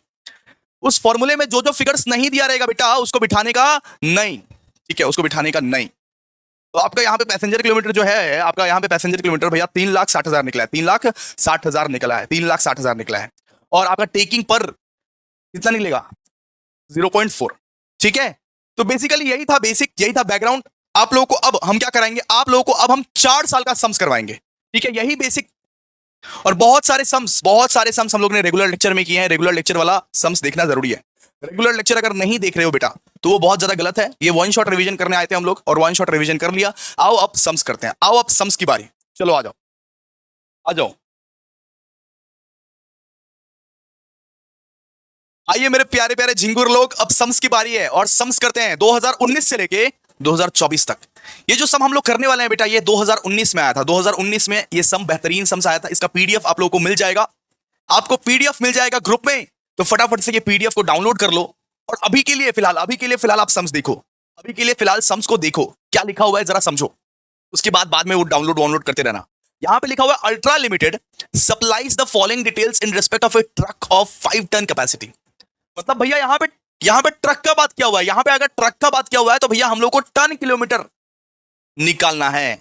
उस फॉर्मूले में जो जो फिगर्स नहीं दिया रहेगा बेटा उसको बिठाने का नहीं। ठीक है, उसको बिठाने का नहीं। तो आपका यहाँ पे पैसेंजर किलोमीटर जो है, आपका यहाँ पे पैसेंजर किलोमीटर भैया 3,60,000 निकला है, 3,60,000 निकला है, 3,60,000 निकला है। और आपका टेकिंग पर कितना निकलेगा? 0.4। ठीक है, तो बेसिकली यही था, यही था बैकग्राउंड। आप लोगों को अब हम क्या कराएंगे, आप लोगों को अब हम 4 साल का सम्स करवाएंगे। ठीक है, यही बेसिक। और बहुत सारे सम्स हम लोग ने रेगुलर लेक्चर में किए हैं। रेगुलर लेक्चर वाला सम्स देखना जरूरी है। रेगुलर लेक्चर अगर नहीं देख रहे हो बेटा तो वो बहुत ज्यादा गलत है। ये 1 शॉट रिवीजन करने आए थे हम लोग और 1 शॉट रिवीजन कर लिया। आओ अब सम्स करते हैं, आओ अब सम्स की बारी। चलो आ जाओ, आ जाओ, आइए मेरे प्यारे प्यारे झिंगुर लोग, अब सम्स की बारी है और सम्स करते हैं 2019 से लेके 2024 तक। ये जो सम हम लोग करने वाले हैं बेटा ये 2019 में आया था। 2019 में ये सम बेहतरीन सम्स आया था। इसका पीडीएफ आप लोगों को मिल जाएगा, आपको पीडीएफ मिल जाएगा ग्रुप में। तो फटाफट से ये पीडीएफ को डाउनलोड कर लो और अभी के लिए फिलहाल आप सम्स देखो। अभी के लिए फिलहाल सम्स को देखो, क्या लिखा हुआ है जरा समझो। उसके बाद में वो डाउनलोड करते रहना। यहां पे लिखा हुआ है ultra limited supplies the following details in respect of a truck of 5 tonne capacity. मतलब भैया यहां पे ट्रक का बात किया हुआ है। यहां पे अगर ट्रक का बात किया हुआ है तो भैया हम लोग को टन किलोमीटर निकालना है।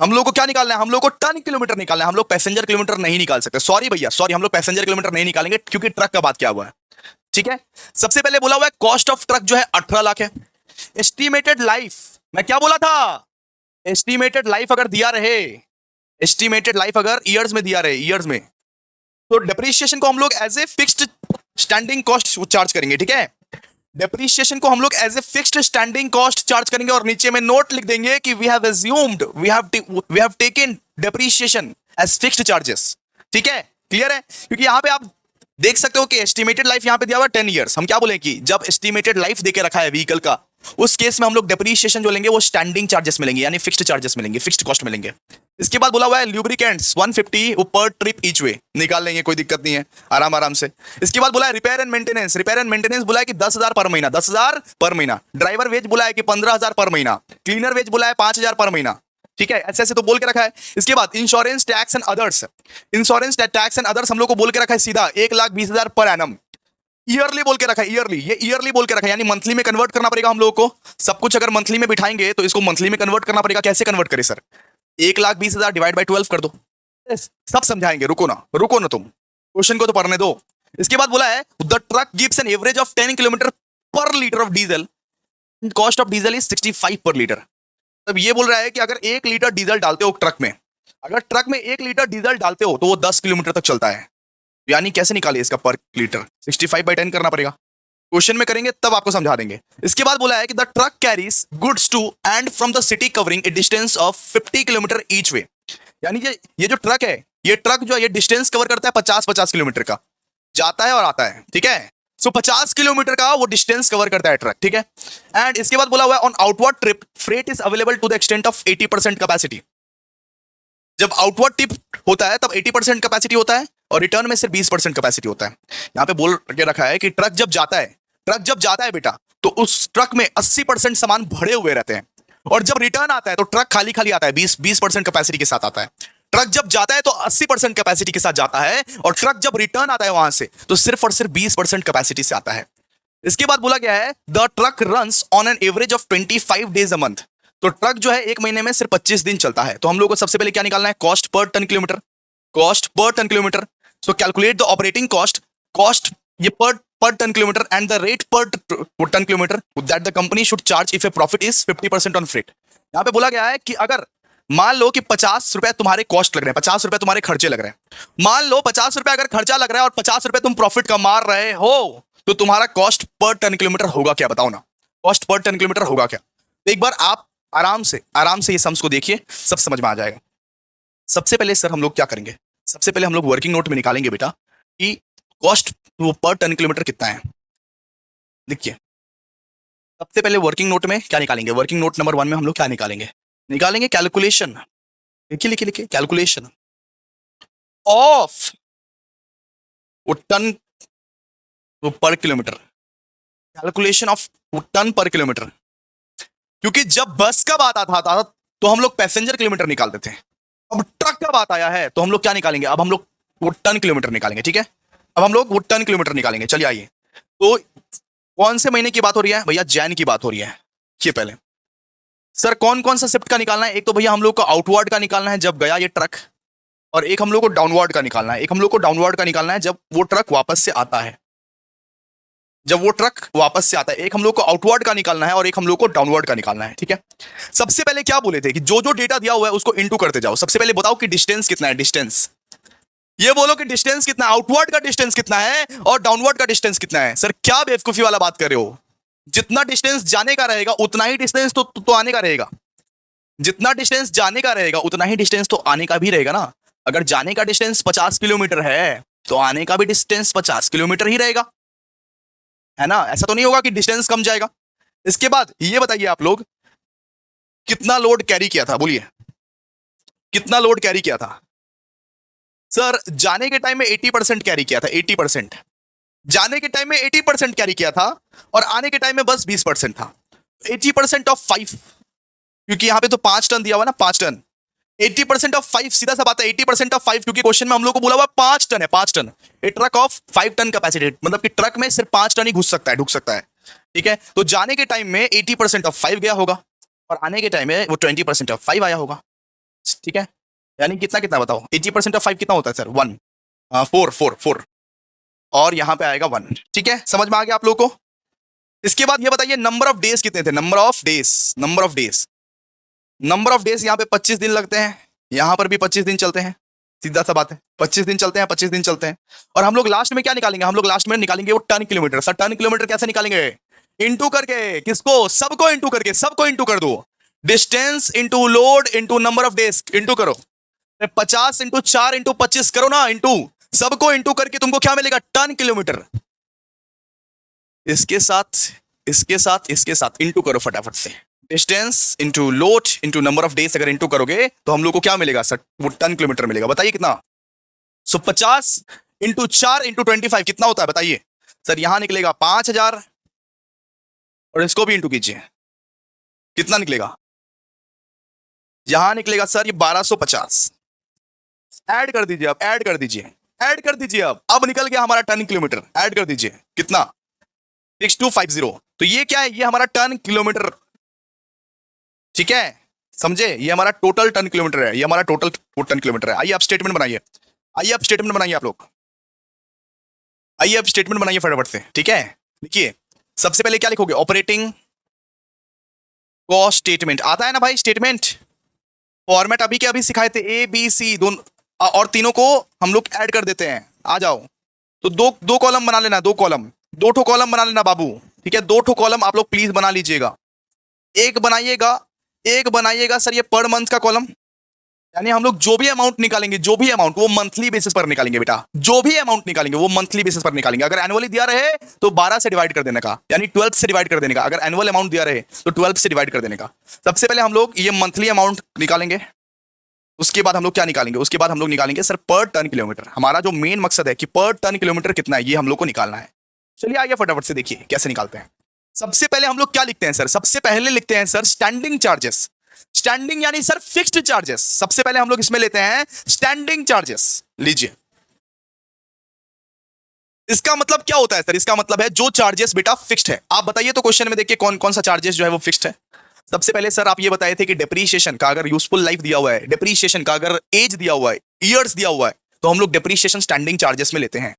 हम लोग को क्या निकालना है? हम लोग को टन किलोमीटर निकालना है। हम लोग पैसेंजर किलोमीटर नहीं निकाल सकते। सॉरी भैया, सॉरी, हम लोग पैसेंजर किलोमीटर नहीं निकालेंगे क्योंकि ट्रक का बात किया हुआ है। ठीक है, सबसे पहले बोला हुआ है कॉस्ट ऑफ ट्रक जो है 18 लाख है। एस्टिमेटेड लाइफ, मैं क्या बोला था? एस्टिमेटेड लाइफ अगर दिया रहे, एस्टिमेटेड लाइफ अगर ईयर्स में दिया रहे, ईयर्स में, तो डेप्रिसिएशन को हम लोग as a fixed standing cost charge करेंगे। ठीक है, डेप्रिसिएशन को हम लोग as a fixed standing cost charge करेंगे और नीचे में नोट लिख देंगे कि we have assumed, we have taken depreciation as fixed charges. ठीक है, क्लियर है? क्योंकि यहां पे आप देख सकते हो कि एस्टिमेटेड लाइफ यहां पे दिया हुआ 10 इयर्स। हम क्या बोले कि जब एस्टिमेटेड लाइफ देके रखा है व्हीकल का, उस केस में हम लोग डेप्रिसिएशन जो लेंगे वो स्टैंडिंग चार्जेस मिलेंगे, यानी फिक्स्ड चार्जेस मिलेंगे, फिक्स्ड कॉस्ट मिलेंगे। इसके बाद बोला हुआ है लुब्रिकेंट्स 150 पर ट्रिप ईच वे, निकाल लेंगे, कोई दिक्कत नहीं है, आराम से। इसके बाद बोला है repair and maintenance, repair and maintenance बोला है कि 10,000 पर महीना, 10,000 पर महीना। ड्राइवर वेज बोला है कि 15,000 पर महीना। क्लीनर वेज बोला है 5,000 पर महीना। ठीक है, ऐसे ऐसे तो बोल के रखा है। इसके बाद insurance tax and others, insurance tax and others हम लोग को बोल के रखा है सीधा 1,20,000 पर एनम। ईयरली बोल के रखा है, ईयरली, ये ईयरली बोल के रखा है, यानी मंथली में कन्वर्ट करना पड़ेगा हम लोगों को। सब कुछ अगर मंथली में बिठाएंगे तो इसको मंथली में कन्वर्ट करना पड़ेगा। कैसे कन्वर्ट करें सर? 1,20,000 डिवाइड बाय 12 कर दो। सब समझाएंगे, रुको ना तुम, क्वेश्चन को तो पढ़ने दो। इसके बाद बोला है the truck gives an average of 10 kilometre per litre of diesel, cost of diesel is 65 per litre. तब ये बोल रहा है कि अगर 1 लीटर डीजल डालते हो ट्रक में, अगर ट्रक में 1 लीटर डीजल डालते हो तो वो 10 किलोमीटर तक चलता है। यानी कैसे निकाले इसका पर लीटर? 65/10 करना पड़ेगा। क्वेश्चन में करेंगे तब आपको समझा देंगे। इसके बाद बोला है कि the truck carries goods to and from the city covering a distance of 50 kilometre each way. यानी ये जो ट्रक है, ये ट्रक जो है ये डिस्टेंस कवर करता है 50-50 किलोमीटर का, जाता है और आता है, ठीक है। सो 50 किलोमीटर का वो डिस्टेंस कवर करता है ट्रक, ठीक है। एंड इसके बाद बोला हुआ है on outward trip freight is available to the extent of 80% capacity. जब आउटवर्ड ट्रिप होता है तब 80% कैपेसिटी होता है और रिटर्न में सिर्फ 20% कैपेसिटी होता है। यहां पे बोल के रखा है कि ट्रक जब जाता है बेटा, तो उस ट्रक में 80% सामान भरे हुए रहते हैं, और जब रिटर्न आता है तो ट्रक खाली खाली आता है, 20% कैपेसिटी के साथ आता है। ट्रक जब जाता है तो 80% कैपेसिटी के साथ जाता है, और ट्रक जब रिटर्न आता है वहां से तो सिर्फ और सिर्फ 20% कैपेसिटी से आता है। इसके बाद बोला गया है the truck runs on an average of 25 days a month. तो ट्रक जो है एक महीने में सिर्फ 25 दिन चलता है। तो हम लोग को सबसे पहले क्या निकालना है, cost per tonne kilometre, cost per tonne kilometre. So calculate the operating cost, cost ये per tonne kilometre and the rate per tonne kilometre that the company should charge if a profit is 50% on freight. यहां पे बोला गया है कि अगर मान लो कि 50 रुपए तुम्हारे कॉस्ट लग रहे हैं, 50 रुपए तुम्हारे खर्चे लग रहे हैं, मान लो 50 रुपए अगर खर्चा लग रहा है और 50 रुपए तुम प्रॉफिट कमा रहे हो, तो तुम्हारा कॉस्ट पर टन किलोमीटर होगा क्या, बताओ ना, कॉस्ट पर टन किलोमीटर होगा क्या। तो एक बार आप आराम से ये सम्स को देखिए, सब समझ में आ जाएगा। सबसे पहले सर हम लोग क्या करेंगे, सबसे पहले हम लोग वर्किंग नोट में निकालेंगे बेटा कि कॉस्ट पर टन किलोमीटर कितना है। देखिए सबसे पहले वर्किंग नोट में क्या निकालेंगे, वर्किंग नोट नंबर 1 में हम लोग क्या निकालेंगे कैलकुलेशन। लिखिए कैलकुलेशन ऑफ टन पर किलोमीटर, कैलकुलेशन ऑफ टन पर किलोमीटर। क्योंकि जब बस का बात आता था तो हम लोग पैसेंजर किलोमीटर निकालते थे, अब ट्रक का बात आया है तो हम लोग क्या निकालेंगे, अब हम लोग वो टन किलोमीटर निकालेंगे, ठीक है। अब हम लोग वो टन किलोमीटर निकालेंगे। चलिए आइए, तो कौन से महीने की बात हो रही है भैया, जैन की बात हो रही है। ये पहले सर कौन कौन सा शिफ्ट का निकालना है, एक तो भैया हम लोग को आउटवर्ड का निकालना है जब गया ये ट्रक, और एक हम लोग को डाउनवर्ड का निकालना है, एक हम लोग को डाउनवर्ड का निकालना है जब वो ट्रक वापस से आता है, जब वो ट्रक वापस से आता है। एक हम लोग को आउटवर्ड का निकालना है और एक हम लोग को डाउनवर्ड का निकालना है, ठीक है। सबसे पहले क्या बोले थे कि जो जो डेटा दिया हुआ है उसको इनटू करते जाओ। सबसे पहले बताओ कि डिस्टेंस कितना है, डिस्टेंस ये बोलो कि डिस्टेंस कितना है, आउटवर्ड का डिस्टेंस कितना है और डाउनवर्ड का डिस्टेंस कितना है। सर क्या बेवकूफी वाला बात कर रहे हो, जितना डिस्टेंस जाने का रहेगा उतना ही डिस्टेंस तो आने का रहेगा, जितना डिस्टेंस जाने का रहेगा उतना ही डिस्टेंस तो आने का भी रहेगा ना। अगर जाने का डिस्टेंस 50 किलोमीटर है तो आने का भी डिस्टेंस 50 किलोमीटर ही रहेगा, है ना। ऐसा तो नहीं होगा कि डिस्टेंस कम जाएगा। इसके बाद ये बताइए आप लोग कितना लोड कैरी किया था, बोलिए कितना लोड कैरी किया था। सर जाने के टाइम में 80% कैरी किया था, 80% जाने के टाइम में 80% कैरी किया था और आने के टाइम में बस 20% था। 80% ऑफ 5, क्योंकि यहां पे तो 5 टन दिया हुआ ना, 5 टन, 80% ऑफ 5 सीधा सा बात है 80% ऑफ 5, क्योंकि क्वेश्चन में हम लोग को बोला हुआ 5 टन है, 5 tonne. A truck of 5 tonne capacity, मतलब कि ट्रक में सिर्फ 5 टन ही घुस सकता है, ढुक सकता है, ठीक है। तो जाने के टाइम में 80% ऑफ 5 गया होगा और आने के टाइम में वो 20% ऑफ 5 आया होगा, ठीक है। यानी कितना कितना बताओ, 80% ऑफ 5 कितना होता है सर, 1, 4 और यहां पे आएगा 1, ठीक है। समझ में आ गया आप लोगों को। इसके बाद ये बताइए नंबर ऑफ डेज कितने थे, नंबर ऑफ डेज यहाँ पे 25 दिन लगते हैं, यहां पर भी 25 दिन चलते हैं, सीधा सा बात है 25 दिन चलते हैं, 25 दिन चलते हैं। और हम लोग लास्ट में क्या निकालेंगे, हम लोग लास्ट में निकालेंगे वो tonne kilometre. Sir ton kilometre कैसे निकालेंगे, इंटू करके, किसको, सबको इंटू करके, सबको इंटू कर दो, distance into load into number of days into करो, 50 इंटू 4 इंटू 25 करो ना, इंटू सबको इंटू करके तुमको क्या मिलेगा, टन किलोमीटर। इसके साथ इंटू करो फटाफट से, distance into load into number of days अगर इंटू करोगे तो हम लोग को क्या मिलेगा सर, वो टन किलोमीटर मिलेगा। बताइए कितना। सो 50 इंटू 4 इंटू 25 कितना होता है बताइए सर, यहां निकलेगा 5000 और इसको भी इंटू कीजिए, कितना निकलेगा, यहां निकलेगा सर ये 1250। ऐड कर दीजिए, अब ऐड कर दीजिए, अब निकल गया हमारा टन किलोमीटर। ऐड कर दीजिए कितना, 6250। तो ये क्या है, ये हमारा टन किलोमीटर, ठीक है, समझे, ये हमारा टोटल टन किलोमीटर है, ये हमारा टोटल टन किलोमीटर है। आइए आप स्टेटमेंट बनाइए, आप लोग आइए आप स्टेटमेंट बनाइए फटाफट से, ठीक है। देखिए सबसे पहले क्या लिखोगे, ऑपरेटिंग कॉस्ट स्टेटमेंट आता है ना भाई, स्टेटमेंट फॉर्मेट अभी के अभी सिखाए थे, ABC दोनों और तीनों को हम लोग ऐड कर देते हैं। आ जाओ, तो दो कॉलम बना लेना, 2 कॉलम, दो ठो कॉलम बना लेना बाबू, ठीक है, दो ठो कॉलम आप लोग प्लीज बना लीजिएगा। एक बनाइएगा, एक बनाइएगा सर ये पर मंथ का कॉलम, यानी हम लोग जो भी अमाउंट निकालेंगे, जो भी अमाउंट, वो मंथली बेसिस पर निकालेंगे बेटा, जो भी अमाउंट निकालेंगे वो मंथली बेसिस पर निकालेंगे। अगर एनुअली दिया रहे तो 12 से डिवाइड कर देने का, यानी 12 से डिवाइड कर देने का। अगर एनुअल अमाउंट दिया रहे तो 12 से डिवाइड कर देने का। सबसे पहले हम लोग ये मंथली अमाउंट निकालेंगे, उसके बाद हम लोग क्या निकालेंगे, उसके बाद हम लोग निकालेंगे सर पर टन किलोमीटर। हमारा जो मेन मकसद है कि पर टन किलोमीटर कितना है ये हम लोग को निकालना है। चलिए आइए फटाफट से देखिए कैसे निकालते हैं। सबसे पहले हम लोग क्या लिखते हैं सर, सबसे पहले लिखते हैं सर स्टैंडिंग चार्जेस। स्टैंडिंग यानी सर फिक्स्ड चार्जेस। सबसे पहले हम लोग इसमें लेते हैं स्टैंडिंग चार्जेस। लीजिए, इसका मतलब क्या होता है सर, इसका मतलब है जो चार्जेस बेटा फिक्स्ड है। आप बताइए तो क्वेश्चन में देखिए कौन कौन सा चार्जेस जो है वो फिक्स्ड है। सबसे पहले सर आप ये बताए थे कि डेप्रीशिएशन का अगर यूजफुल लाइफ दिया हुआ है, डेप्रीशिएशन का अगर एज दिया हुआ है, ईयर्स दिया हुआ है, तो हम लोग डेप्रीशिएशन स्टैंडिंग चार्जेस में लेते हैं।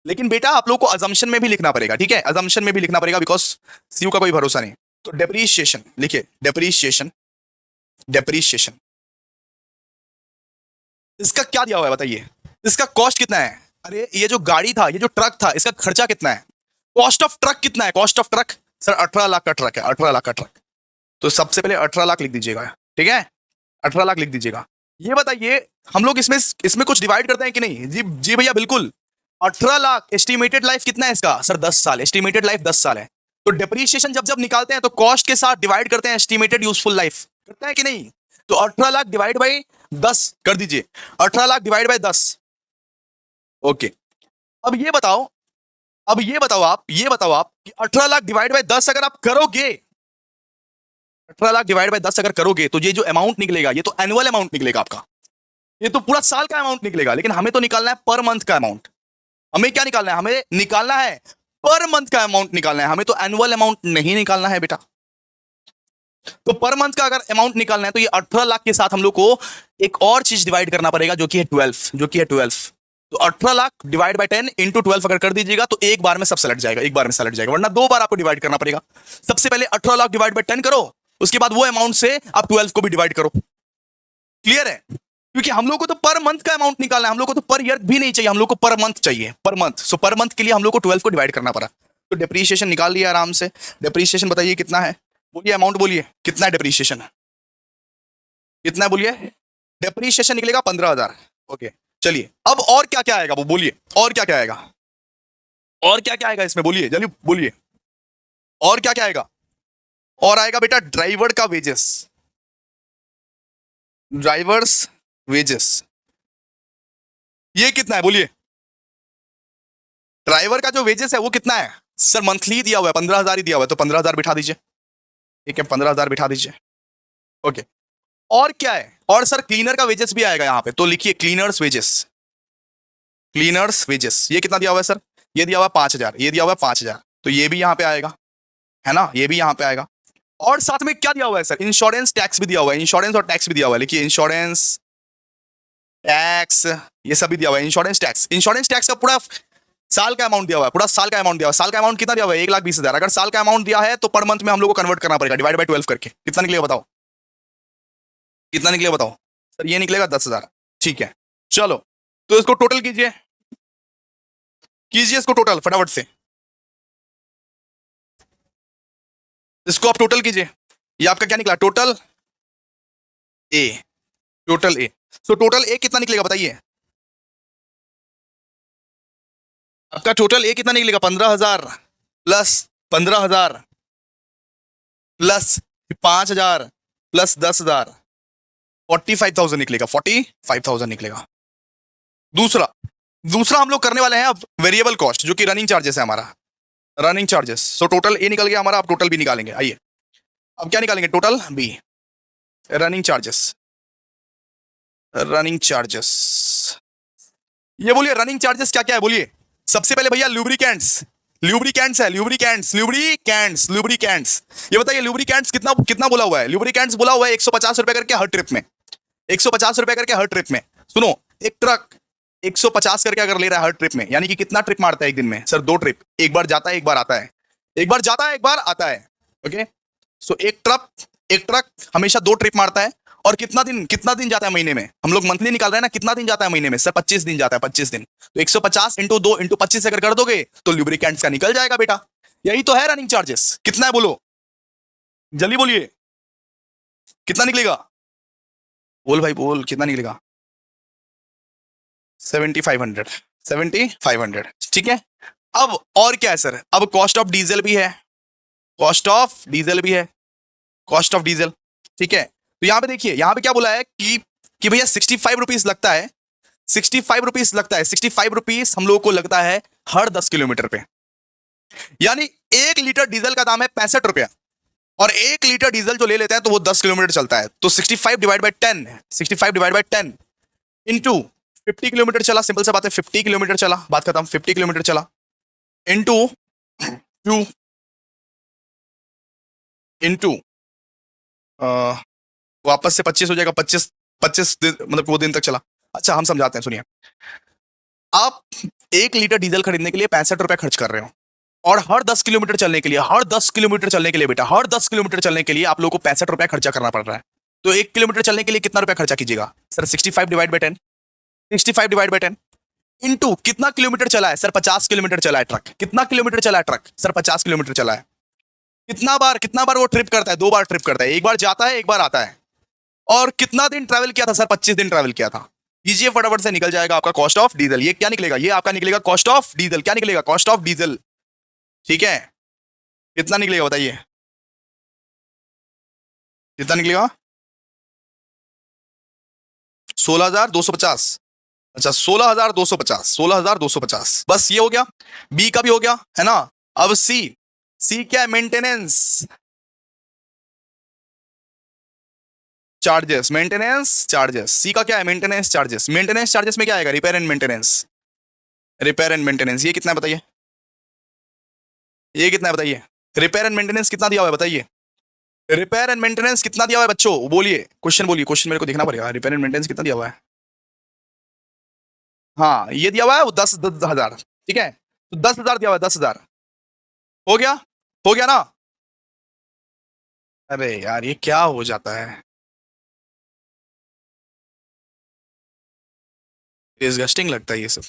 लेकिन बेटा आप लोग को अजम्पशन में भी लिखना पड़ेगा, ठीक है, अजम्पशन में भी लिखना पड़ेगा, बिकॉज सीयू का कोई भरोसा नहीं। तो डेप्रीशिएशन लिखिए, डेप्रीशिएशन, डेप्रीशिएशन इसका क्या दिया हुआ है बताइए, इसका कॉस्ट कितना है। अरे ये जो गाड़ी था, ये जो ट्रक था, इसका खर्चा कितना है, कॉस्ट ऑफ ट्रक कितना है, cost of truck sir 18 lakh का ट्रक है, 18 लाख का ट्रक। तो सबसे पहले 18 लाख लिख दीजिएगा, ठीक है, 18 लाख लिख दीजिएगा। ये बताइए हम लोग इसमें इसमें कुछ डिवाइड करते हैं कि नहीं। जी जी भैया बिल्कुल। 18 लाख एस्टिमेटेड लाइफ कितना है इसका सर, 10 साल, एस्टिमेटेड लाइफ 10 साल है। तो डेप्रीशिएशन जब जब निकालते हैं तो कॉस्ट के साथ डिवाइड करते हैं एस्टिमेटेड यूजफुल लाइफ, करते हैं कि नहीं। तो 18 लाख डिवाइड बाई 10 कर दीजिए, 18 लाख डिवाइड बाई 10। ओके, अब ये बताओ, अब ये बताओ आप, ये बताओ आप कि 18 लाख डिवाइड बाई 10 अगर आप करोगे, 18 लाख डिवाइड बाई 10 अगर करोगे तो ये जो अमाउंट निकलेगा ये तो एनुअल अमाउंट निकलेगा आपका, ये तो पूरा साल का अमाउंट निकलेगा। लेकिन हमें तो निकालना है पर मंथ का अमाउंट। हमें क्या निकालना है, हमें निकालना है पर मंथ का अमाउंट निकालना है, हमें तो एनुअल अमाउंट नहीं निकालना है बेटा। तो पर मंथ का अगर अमाउंट निकालना है तो ये 18 लाख के साथ हम लोग को एक और चीज डिवाइड करना पड़ेगा जो कि है 12, जो कि है 12। तो 18 लाख डिवाइड बाय 10 इंटू 12 अगर कर दीजिएगा तो एक बार में सब सलट जाएगा, एक बार में सलट जाएगा, वरना दो बार आपको डिवाइड करना पड़ेगा। सबसे पहले 18 लाख डिवाइड बाय 10 करो, उसके बाद वो अमाउंट से आप 12 को भी डिवाइड करो। क्लियर है, क्योंकि हम लोग को तो पर मंथ का अमाउंट निकालना है, हम लोग को तो पर ईयर भी नहीं चाहिए, हम लोग को पर मंथ चाहिए, पर मंथ। सो पर मंथ के लिए हम लोग को 12 को डिवाइड करना पड़ा। तो डेप्रीशिएशन निकाल लिया आराम से। डेप्रीशिएशन बताइए कितना है, बोलिए अमाउंट बोलिए, कितना है डेप्रीशिएशन, कितना है बोलिए। डेप्रीशिएशन निकलेगा 15,000। ओके चलिए, अब और क्या क्या आएगा वो बोलिए, और क्या क्या आएगा, और क्या क्या आएगा इसमें बोलिए, जल्दी बोलिए, और क्या क्या आएगा। और आएगा बेटा ड्राइवर का वेजेस, ड्राइवर्स वेजेस, ये कितना है बोलिए। ड्राइवर का जो वेजेस है वो कितना है सर, मंथली दिया हुआ है 15,000 ही दिया हुआ है, तो 15,000 बिठा दीजिए, ठीक है, 15,000 बिठा दीजिए। ओके, और क्या है, और सर क्लीनर का वेजेस भी आएगा यहाँ पे, तो लिखिए क्लीनर्स वेजेस, क्लीनर्स वेजेस, ये कितना दिया हुआ है सर, ये दिया हुआ है 5,000, ये दिया हुआ है 5,000, तो ये भी यहाँ पे आएगा, है ना, ये भी यहाँ पे आएगा। और साथ में क्या दिया हुआ है सर, इंश्योरेंस टैक्स भी दिया हुआ है, इंश्योरेंस और टैक्स भी दिया हुआ है, लिखिए इंश्योरेंस टैक्स, ये सब भी दिया हुआ है। इंश्योरेंस टैक्स, इंश्योरेंस टैक्स का पूरा साल का अमाउंट दिया हुआ है, पूरा साल का अमाउंट दिया हुआ है। साल का अमाउंट कितना दिया हुआ है, 1,20,000। अगर साल का अमाउंट दिया है तो पर मंथ में हम लोग को कन्वर्ट करना पड़ेगा, डिवाइड बाय 12 करके। कितना निकलेगा बताओ, कितना निकलेगा बताओ सर, ये निकलेगा 10,000। ठीक है चलो, तो इसको टोटल कीजिए, कीजिए इसको टोटल फटाफट से, इसको आप टोटल कीजिए। ये आपका क्या निकला, total A, total A. So total A कितना निकलेगा बताइए, आपका टोटल ए कितना निकलेगा, 15,000 प्लस 15,000 प्लस 5,000 प्लस 10,000, 45,000 निकलेगा, 45,000 निकलेगा। दूसरा, दूसरा हम लोग करने वाले हैं अब वेरिएबल कॉस्ट, जो कि रनिंग चार्जेस है हमारा, running charges. So total A निकल गया हमारा, अब टोटल बी निकालेंगे। आइए अब क्या निकालेंगे, total B, running charges, running charges, ये बोलिए रनिंग चार्जेस क्या क्या है बोलिए। सबसे पहले भैया लुब्रिकेंट्स, लुब्रिकेंट्स है, लुब्रिकेंट्स, लुब्रिकेंट्स, लुब्रिकेंट्स। ये बताइए लुब्रिकेंट्स कितना कितना बोला हुआ है, लुब्रिकेंट्स बोला हुआ है 150 रुपए करके हर ट्रिप में, 150 रुपए करके हर ट्रिप में। सुनो, एक ट्रक 150 करके अगर ले रहा है हर ट्रिप में, यानी कि कितना ट्रिप मारता है एक दिन में सर, 2 ट्रिप, एक बार जाता है एक बार आता है, एक बार जाता है एक बार आता है। ओके, सो एक ट्रक हमेशा 2 ट्रिप मारता है, और कितना दिन जाता है महीने में? हम लोग मंथली निकाल रहे हैं ना, कितना दिन जाता है महीने में? सर 25 दिन जाता है, 25 दिन। तो 150 इंटू 2 इंटू 25 अगर कर दोगे तो लुब्रिकेंट्स का निकल जाएगा बेटा। यही तो है रनिंग चार्जेस। कितना है बोलो, जल्दी बोलिए, कितना निकलेगा? बोल भाई बोल, कितना निकलेगा? 7500, 7500, ठीक है। अब और क्या है सर? अब कॉस्ट ऑफ डीजल भी है, कॉस्ट ऑफ डीजल भी है, कॉस्ट ऑफ डीजल, ठीक है। तो यहां पे देखिए, यहां पे क्या बोला है कि भैया 65 रुपीज लगता है, 65 रुपीज लगता है, 65 रुपीज हम लोगों को लगता है हर 10 किलोमीटर पे। यानी 1 लीटर डीजल का दाम है 65 रुपया, और 1 लीटर डीजल जो ले लेते हैं तो वो 10 किलोमीटर चलता है। तो 65 divide by 10, 65 divide by 10 into 50 kilometre चला, सिंपल सा बात है, 50 किलोमीटर चला, बात खत्म, 50 किलोमीटर चला इंटू 2 इंटू वापस से 25 हो जाएगा, 25 दिन, मतलब वो दिन तक चला। अच्छा हम समझाते हैं, सुनिए। आप 1 लीटर डीजल खरीदने के लिए 65 रुपए खर्च कर रहे हो, और हर 10 किलोमीटर चलने के लिए, हर 10 किलोमीटर चलने के लिए बेटा, हर 10 किलोमीटर चलने के लिए आप लोगों को 65 रुपए खर्चा करना पड़ रहा है। तो 1 किलोमीटर चलने के लिए कितना रुपया खर्चा कीजिएगा sir? 65 divide by 10, 65 divide by 10 into कितना किलोमीटर चला है सर? 50 किलोमीटर चला है ट्रक। कितना किलोमीटर चला है ट्रक सर? 50 किलोमीटर चला है। कितना बार वो ट्रिप करता है? 2 बार ट्रिप करता है, एक बार जाता है, एक बार आता है। और कितना दिन ट्रैवल किया था सर? 25 दिन ट्रैवल किया था। कीजिए फटाफट से, निकल जाएगा आपका कॉस्ट ऑफ डीजल। ये क्या निकलेगा? ये आपका निकलेगा कॉस्ट ऑफ डीजल। क्या निकलेगा? कॉस्ट ऑफ डीजल, ठीक है। कितना निकलेगा बताइए, कितना निकलेगा? 16,250। अच्छा 16,250, 16,250। बस ये हो गया, बी का भी हो गया है ना। अब सी, सी क्या है? Maintenance charges, maintenance charges. C का क्या है? Maintenance charges. मेंटेनेंस चार्जेस में क्या आएगा? Repair and maintenance, repair and maintenance. ये कितना है बताइए, ये कितना है बताइए? रिपेयर एंड मेंटेनेंस कितना दिया हुआ है बताइए? रिपेयर एंड मेंटेनेंस कितना दिया हुआ है बच्चों? बोलिए, क्वेश्चन बोलिए, क्वेश्चन मेरे को देखना पड़ेगा। रिपेयर एंड मेंटेनेंस कितना दिया हुआ है? हाँ ये दिया हुआ है, वो 10,000, ठीक है। तो 10,000 दिया हुआ है, 10,000 हो गया, हो गया ना। अरे यार ये क्या हो जाता है, डिसगस्टिंग लगता है ये सब।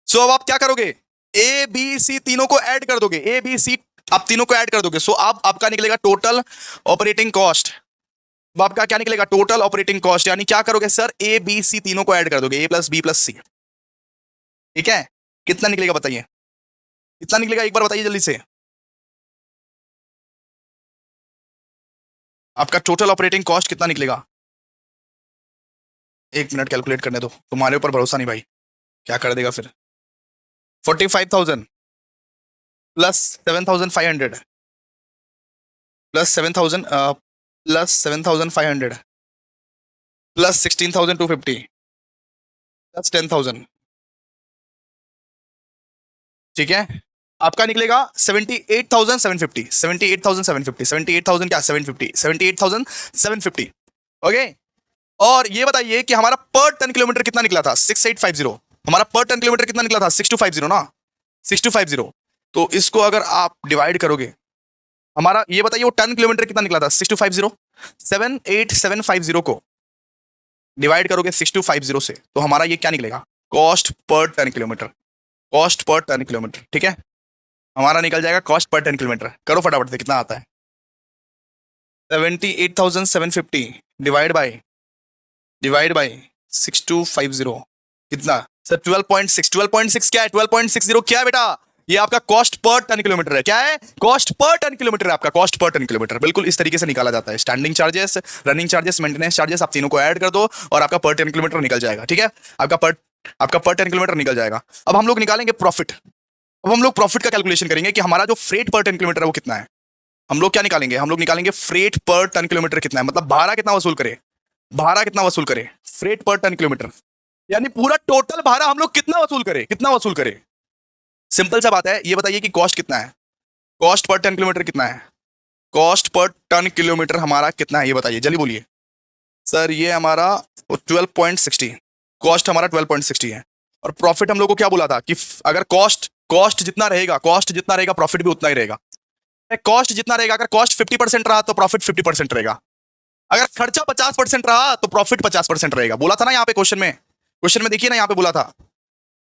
सो अब आप क्या करोगे? ए बी सी तीनों को ऐड कर दोगे, ए बी सी आप तीनों को ऐड कर दोगे। सो अब आपका निकलेगा टोटल ऑपरेटिंग कॉस्ट। अब आपका क्या निकलेगा? Total operating cost. यानी क्या करोगे सर? ए बी सी तीनों को ऐड कर दोगे, ए प्लस बी प्लस सी, ठीक है। कितना निकलेगा बताइए, कितना निकलेगा एक बार बताइए जल्दी से। आपका टोटल ऑपरेटिंग कॉस्ट कितना निकलेगा? 1 मिनट कैलकुलेट करने दो, तुम्हारे ऊपर भरोसा नहीं भाई, क्या कर देगा फिर। 45,000 plus 7,500 plus 7,000 plus 7,500 plus 16,250 plus 10,000, ठीक है। आपका निकलेगा 78,750, 78,750, 78,000 क्या? 750, 78,750, ओके। और ये बताइए कि हमारा पर टन किलोमीटर कितना निकला था? 6850। हमारा पर टन किलोमीटर कितना निकला था? 6250 ना, 6250। तो इसको अगर आप डिवाइड करोगे, हमारा ये बताइए वो टन किलोमीटर कितना निकला था? 6250, 78750 को डिवाइड करोगे 6250 से, तो हमारा ये क्या निकलेगा? Cost per tonne kilometre, cost per tonne kilometre, ठीक है। हमारा निकल जाएगा कॉस्ट पर टन किलोमीटर। करो फटाफट से, कितना आता है? 78,750 डिवाइड बाई 6250, कितना सर? 12.6, 12.6 क्या है? 12.60 क्या है बेटा? ये आपका कॉस्ट पर टन किलोमीटर है। क्या है? कॉस्ट पर टन किलोमीटर है आपका, कॉस्ट पर टन किलोमीटर। बिल्कुल इस तरीके से निकाला जाता है। Standing charges, running charges, maintenance charges, आप तीनों को ऐड कर दो और आपका पर टन किलोमीटर निकल जाएगा, ठीक है। आपका पर टन किलोमीटर निकल जाएगा। अब हम लोग निकालेंगे प्रॉफिट। अब हम लोग प्रॉफिट का कैलकुलेशन करेंगे कि हमारा जो फ्रेट पर टन किलोमीटर है वो कितना है। हम लोग क्या निकालेंगे? हम लोग निकालेंगे फ्रेट पर टन किलोमीटर कितना है, मतलब भाड़ा कितना वसूल करे, भाड़ा कितना वसूल करे, फ्रेट पर टन किलोमीटर। यानी पूरा टोटल भाड़ा हम लोग कितना वसूल करे, कितना वसूल करे। सिंपल सा बात है, ये बताइए कि कॉस्ट कितना है, कॉस्ट पर टन किलोमीटर कितना है, कॉस्ट पर टन किलोमीटर हमारा कितना है, ये बताइए जल्दी बोलिए। सर ये हमारा 12.60, कॉस्ट हमारा 12.60 है। और प्रॉफिट हम लोग को क्या बोला था कि अगर कॉस्ट जितना रहेगा, कॉस्ट जितना रहेगा प्रॉफिट भी उतना ही रहेगा। कॉस्ट जितना रहेगा, अगर कॉस्ट 50% रहा तो प्रॉफिट 50% रहेगा, अगर खर्चा 50% रहा तो प्रॉफिट 50% रहेगा। बोला था ना यहाँ पे क्वेश्चन में देखिए ना, यहाँ पे बोला था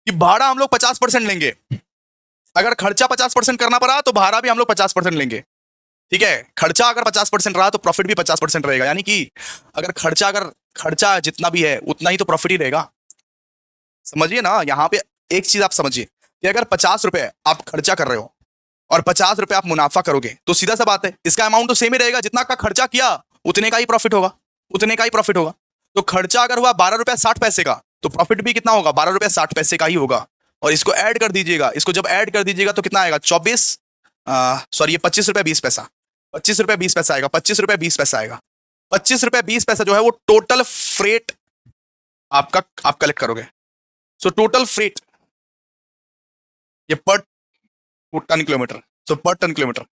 कि भाड़ा हम लोग 50% लेंगे, अगर खर्चा 50% करना पड़ा तो भाड़ा भी हम लोग 50% लेंगे। ठीक है, खर्चा अगर 50% रहा तो प्रॉफिट भी 50% रहेगा, यानी कि अगर खर्चा जितना भी है उतना ही तो प्रॉफिट ही रहेगा। समझिए ना, यहाँ पे एक चीज आप समझिए कि अगर 50 रुपए आप खर्चा कर रहे हो और 50 रुपए आप मुनाफा करोगे तो सीधा सा बात है, इसका अमाउंट तो सेम ही रहेगा, जितना का खर्चा किया उतने का ही प्रॉफिट होगा, उतने का ही प्रॉफिट होगा। तो खर्चा अगर हुआ 12 रुपया 60 पैसे का तो प्रॉफिट भी कितना होगा, 12 रुपया 60 पैसे का ही होगा। और इसको ऐड कर दीजिएगा, इसको जब ऐड कर दीजिएगा तो कितना आएगा, 24 सॉरी ये 25 रुपया 20 पैसा, 25 रुपया 20 पैसा आएगा, 25 रुपया 20 पैसा आएगा। 25 रुपया 20 पैसा जो है वो टोटल फ्रेट आप कलेक्ट करोगे। सो टोटल फ्रेट ये पर टन किलोमीटर, सो पर टन किलोमीटर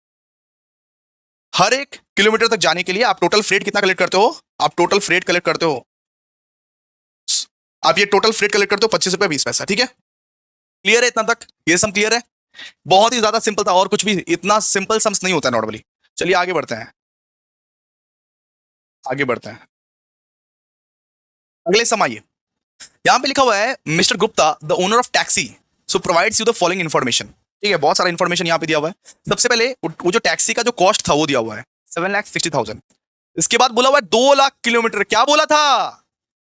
हर एक किलोमीटर तक जाने के लिए आप टोटल फ्रेट कितना कलेक्ट करते हो, आप टोटल फ्रेट कलेक्ट करते हो, आप ये टोटल फ्रेट कलेक्ट करते हो 25 रुपया 20 पैसा। ठीक है, क्लियर है इतना तक, ये सम क्लियर है? बहुत ही ज्यादा सिंपल था, और कुछ भी इतना सिंपल सम्स नहीं होता नॉर्मली। चलिए आगे बढ़ते हैं, आगे बढ़ते हैं, अगले सम आइए। यहां पे लिखा हुआ है mister Gupta the owner of taxi so provides you the following information. ठीक है, बहुत सारा इन्फॉर्मेशन यहाँ पे दिया हुआ है। सबसे पहले वो जो टैक्सी का जो कॉस्ट था वो दिया हुआ है 7,60,000। इसके बाद बोला हुआ है 2 लाख किलोमीटर। क्या बोला था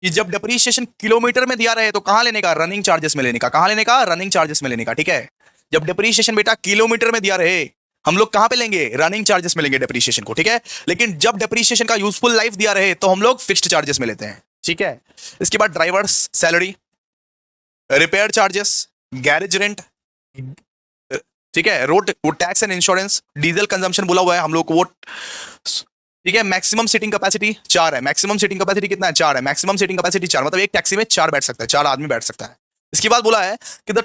कि जब डेप्रीशिएशन किलोमीटर में दिया रहे तो कहां लेने का, रनिंग चार्जेस में लेने का, कहां लेने का, रनिंग चार्जेस में लेने का। ठीक है, जब डेप्रीशिएशन बेटा किलोमीटर में दिया रहे हम लोग कहां पे लेंगे, रनिंग चार्जेस में लेंगे डेप्रीशिएशन को। ठीक है, लेकिन जब डेप्रीशिएशन का यूजफुल लाइफ दिया रहे तो हम लोग फिक्स्ड चार्जेस में लेते हैं। ठीक है, इसके बाद drivers salary, repair charges, garage rent, ठीक है, रोड वो tax and insurance, diesel consumption बोला हुआ है हम लोग को वो। ठीक है, मैक्सिमम सीटिंग कैपेसिटी 4 है, मैक्सिमम सीटिंग कैपेसिटी कितना है, 4 है, मैक्सिमम सीटिंग कैपेसिटी 4, मतलब एक टैक्सी में 4 बैठ सकता है, 4 आदमी बैठ सकता है। इसके बाद बोला है कि the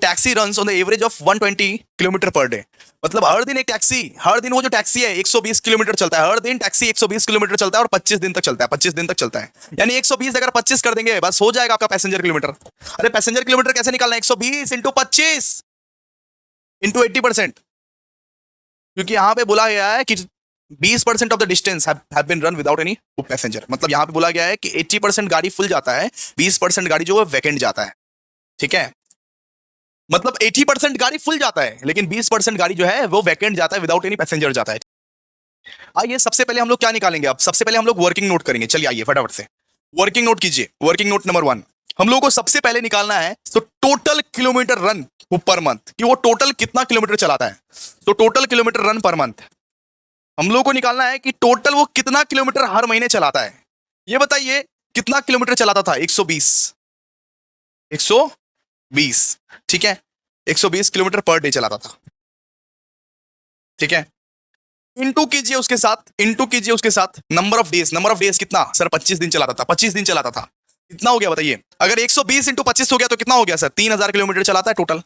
taxi runs on the average of 120 kilometre per day, मतलब हर दिन एक टैक्सी, हर दिन वो जो टैक्सी है 120 किलोमीटर चलता है, हर दिन टैक्सी 120 किलोमीटर चलता है और 25 दिन तक चलता है, 25 दिन तक चलता है। यानी 120 अगर 25 कर देंगे बस हो जाएगा आपका पैसेंजर किलोमीटर। अरे पैसेंजर किलोमीटर कैसे निकालना है, 120 इंटू 25 इंटू 80%, क्योंकि यहां पे बोला गया है कि 20% of the distance have been run without any passenger, मतलब यहां पे बोला गया है कि 80% गाड़ी फुल जाता है, 20% गाड़ी जो है वैकेंट जाता है। ठीक है, मतलब 80% गाड़ी फुल जाता है लेकिन 20% गाड़ी जो है वो वैकेंट जाता है, विदाउट एनी पैसेंजर जाता है। आइए सबसे पहले हम लोग क्या निकालेंगे, अब सबसे पहले हम लोग वर्किंग नोट करेंगे। चलिए आइए फटाफट से वर्किंग नोट कीजिए। वर्किंग नोट नंबर 1 हम लोगों को सबसे पहले निकालना है तो total kilometre run per month, कि वो टोटल कितना किलोमीटर चलाता है। तो total kilometre run per month हम लोगों को निकालना है कि टोटल वो कितना किलोमीटर हर महीने चलाता है। ये बताइए कितना किलोमीटर चलाता था, 120, 120। ठीक है, 120 किलोमीटर पर डे चलाता था। ठीक है, इंटू कीजिए उसके साथ, इंटू कीजिए उसके साथ number of days, number of days कितना सर, 25 दिन चलाता था, 25 दिन चलाता था, कितना हो गया बताइए। अगर 120 इंटू 25 हो गया तो कितना हो गया सर, 3000 किलोमीटर चलाता है टोटल।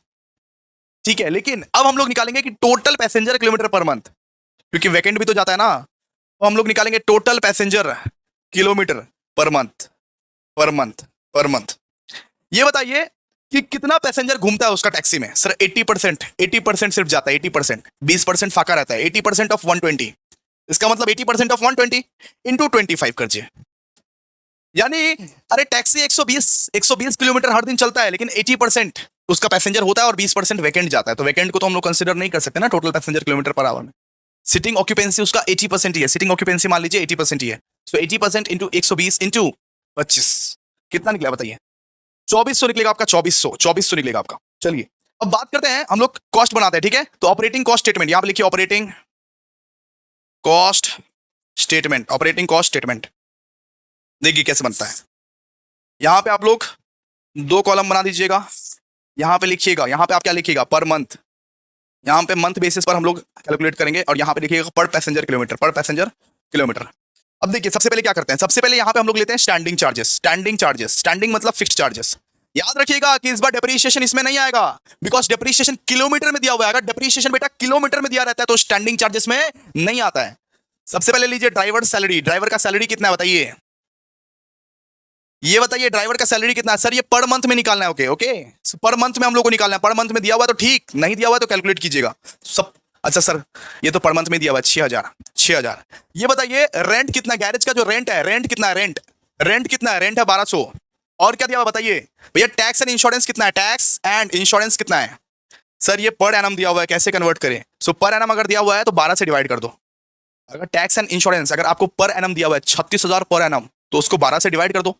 ठीक है, लेकिन अब हम लोग निकालेंगे कि total passenger kilometre per month, क्योंकि वैकेंट भी तो जाता है ना, तो हम लोग निकालेंगे total passenger kilometre per month, per month, per month. ये बताइए कि कितना पैसेंजर घूमता है उसका टैक्सी में सर, 80%, 80% सिर्फ जाता है, 80%, 20% फाका रहता है, 80% ऑफ 120, इसका मतलब 80% ऑफ 120 इंटू 25 करिए। यानी अरे टैक्सी 120 किलोमीटर हर दिन चलता है लेकिन 80% उसका पैसेंजर होता है और 20% वैकेंट जाता है, तो वैकेंट को तो हम लोग कंसिडर नहीं कर सकते ना total passenger kilometre per hour में। सिटिंग ऑक्यूपेंसी उसका 80% ही है, सिटिंग ऑक्यूपेंसी मान लीजिए 80% ही है। सो 80% इंटू 120 इंटू 25 कितना निकला बताइए, 2400 निकलेगा आपका, 2400 निकलेगा आपका। चलिए अब बात करते हैं, हम लोग कॉस्ट बनाते हैं। ठीक है, तो ऑपरेटिंग कॉस्ट स्टेटमेंट यहां पे लिखिए, operating cost statement, operating cost statement देखिए कैसे बनता है। यहां पे आप लोग 2 कॉलम बना दीजिएगा, यहां पे लिखिएगा, यहां पे आप क्या लिखिएगा, पर मंथ, यहां पे मंथ बेसिस पर हम लोग कैलकुलेट करेंगे, और यहां पे लिखिएगा पर पैसेंजर किलोमीटर, पर पैसेंजर किलोमीटर। अब देखिए सबसे पहले क्या करते हैं, सबसे पहले यहां पे हम लोग लेते हैं standing charges, standing charges, standing मतलब फिक्स्ड चार्जेस। याद रखिएगा कि इस बार डेप्रीशिएशन इसमें नहीं आएगा, बिकॉज डेप्रीशिएशन किलोमीटर में दिया हुआ है। अगर डेप्रीशिएशन बेटा किलोमीटर में दिया रहता है तो स्टैंडिंग चार्जेस में नहीं आता है। सबसे पहले लीजिए ड्राइवर सैलरी, ड्राइवर का सैलरी कितना है बताइए, ये बताइए ड्राइवर का सैलरी कितना है सर, ये पर मंथ में निकालना है। ओके ओके, पर मंथ में हम लोग को निकालना है, पर मंथ में दिया हुआ तो ठीक, नहीं दिया हुआ तो कैलकुलेट कीजिएगा सब। अच्छा सर, ये तो पर मंथ में दिया हुआ है 6,000। 6,000। ये बताइए रेंट कितना, गैरेज का जो रेंट है, रेंट कितना है, रेंट रेंट कितना है, रेंट है 1200। और क्या दिया हुआ बताइए भैया, टैक्स एंड इंश्योरेंस कितना है, टैक्स एंड इंश्योरेंस कितना है। सर ये पर एनम दिया हुआ है, कैसे कन्वर्ट करें। सो पर एनम अगर दिया हुआ है तो 12 से डिवाइड कर दो। अगर टैक्स एंड इंश्योरेंस अगर आपको पर एनम दिया हुआ है 36,000 पर एनम, तो उसको 12 से डिवाइड कर दो।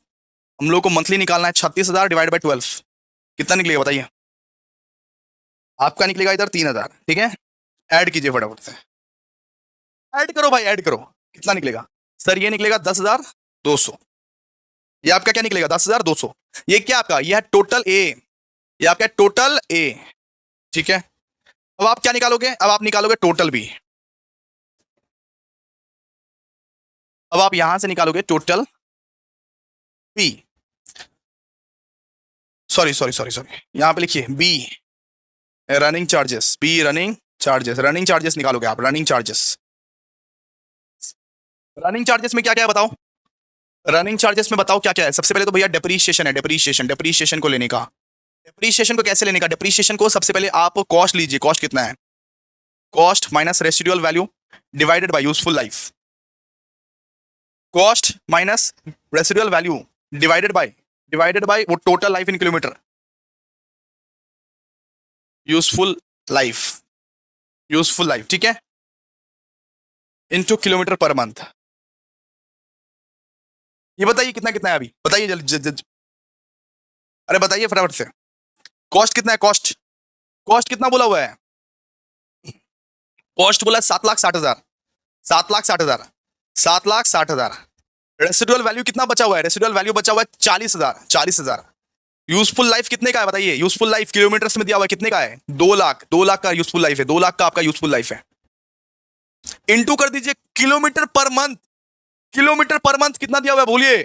हम लोग को मंथली निकालना है 36,000 डिवाइड बाई 12, कितना निकलेगा बताइए। आपका निकलेगा इधर 3,000, ठीक है। ऐड कीजिए फटाफट से, ऐड करो भाई, ऐड करो। कितना निकलेगा सर, ये निकलेगा 10,200। ये आपका क्या निकलेगा 10,200। ये क्या आपका, ये है टोटल ए, ये आपका टोटल ए, ठीक है। अब आप क्या निकालोगे, अब आप निकालोगे टोटल बी। अब आप यहां से निकालोगे total B, sorry sorry sorry sorry, यहां पे लिखिए B running charges, B running charges, running charges निकालोगे आप, रनिंग चार्जेस। रनिंग चार्जेस में क्या क्या है बताओ, रनिंग चार्जेस में बताओ क्या क्या है। सबसे पहले तो भैया डेप्रीशिएशन है, डेप्रीशिएशन, डेप्रीशिएशन को लेने का, डेप्रीशिएशन को कैसे लेने का, डेप्रीशिएशन को सबसे पहले आप कॉस्ट लीजिए, कॉस्ट कितना है, cost minus residual value divided by useful life, cost minus residual value divided by वो total life in kilometre, useful life, useful life, ठीक है, इनटू किलोमीटर पर मंथ। ये बताइए कितना कितना है अभी, बताइए जल्दी, अरे बताइए फटाफट से। कॉस्ट कितना है, कॉस्ट, कॉस्ट कितना बोला हुआ है, कॉस्ट बोला 7,60,000, 7,60,000, 7,60,000। रेसिडुअल वैल्यू कितना बचा हुआ है, रेसिडुअल वैल्यू बचा हुआ है 40,000, 40,000। यूजफुल लाइफ कितने का है बताइए, यूजफुल लाइफ किलोमीटर्स में दिया हुआ है, कितने का है, 2,00,000, 2,00,000 का यूजफुल लाइफ है, 2,00,000 का आपका यूजफुल लाइफ है। इंटू कर दीजिए kilometre per month, kilometre per month कितना दिया हुआ है बोलिए।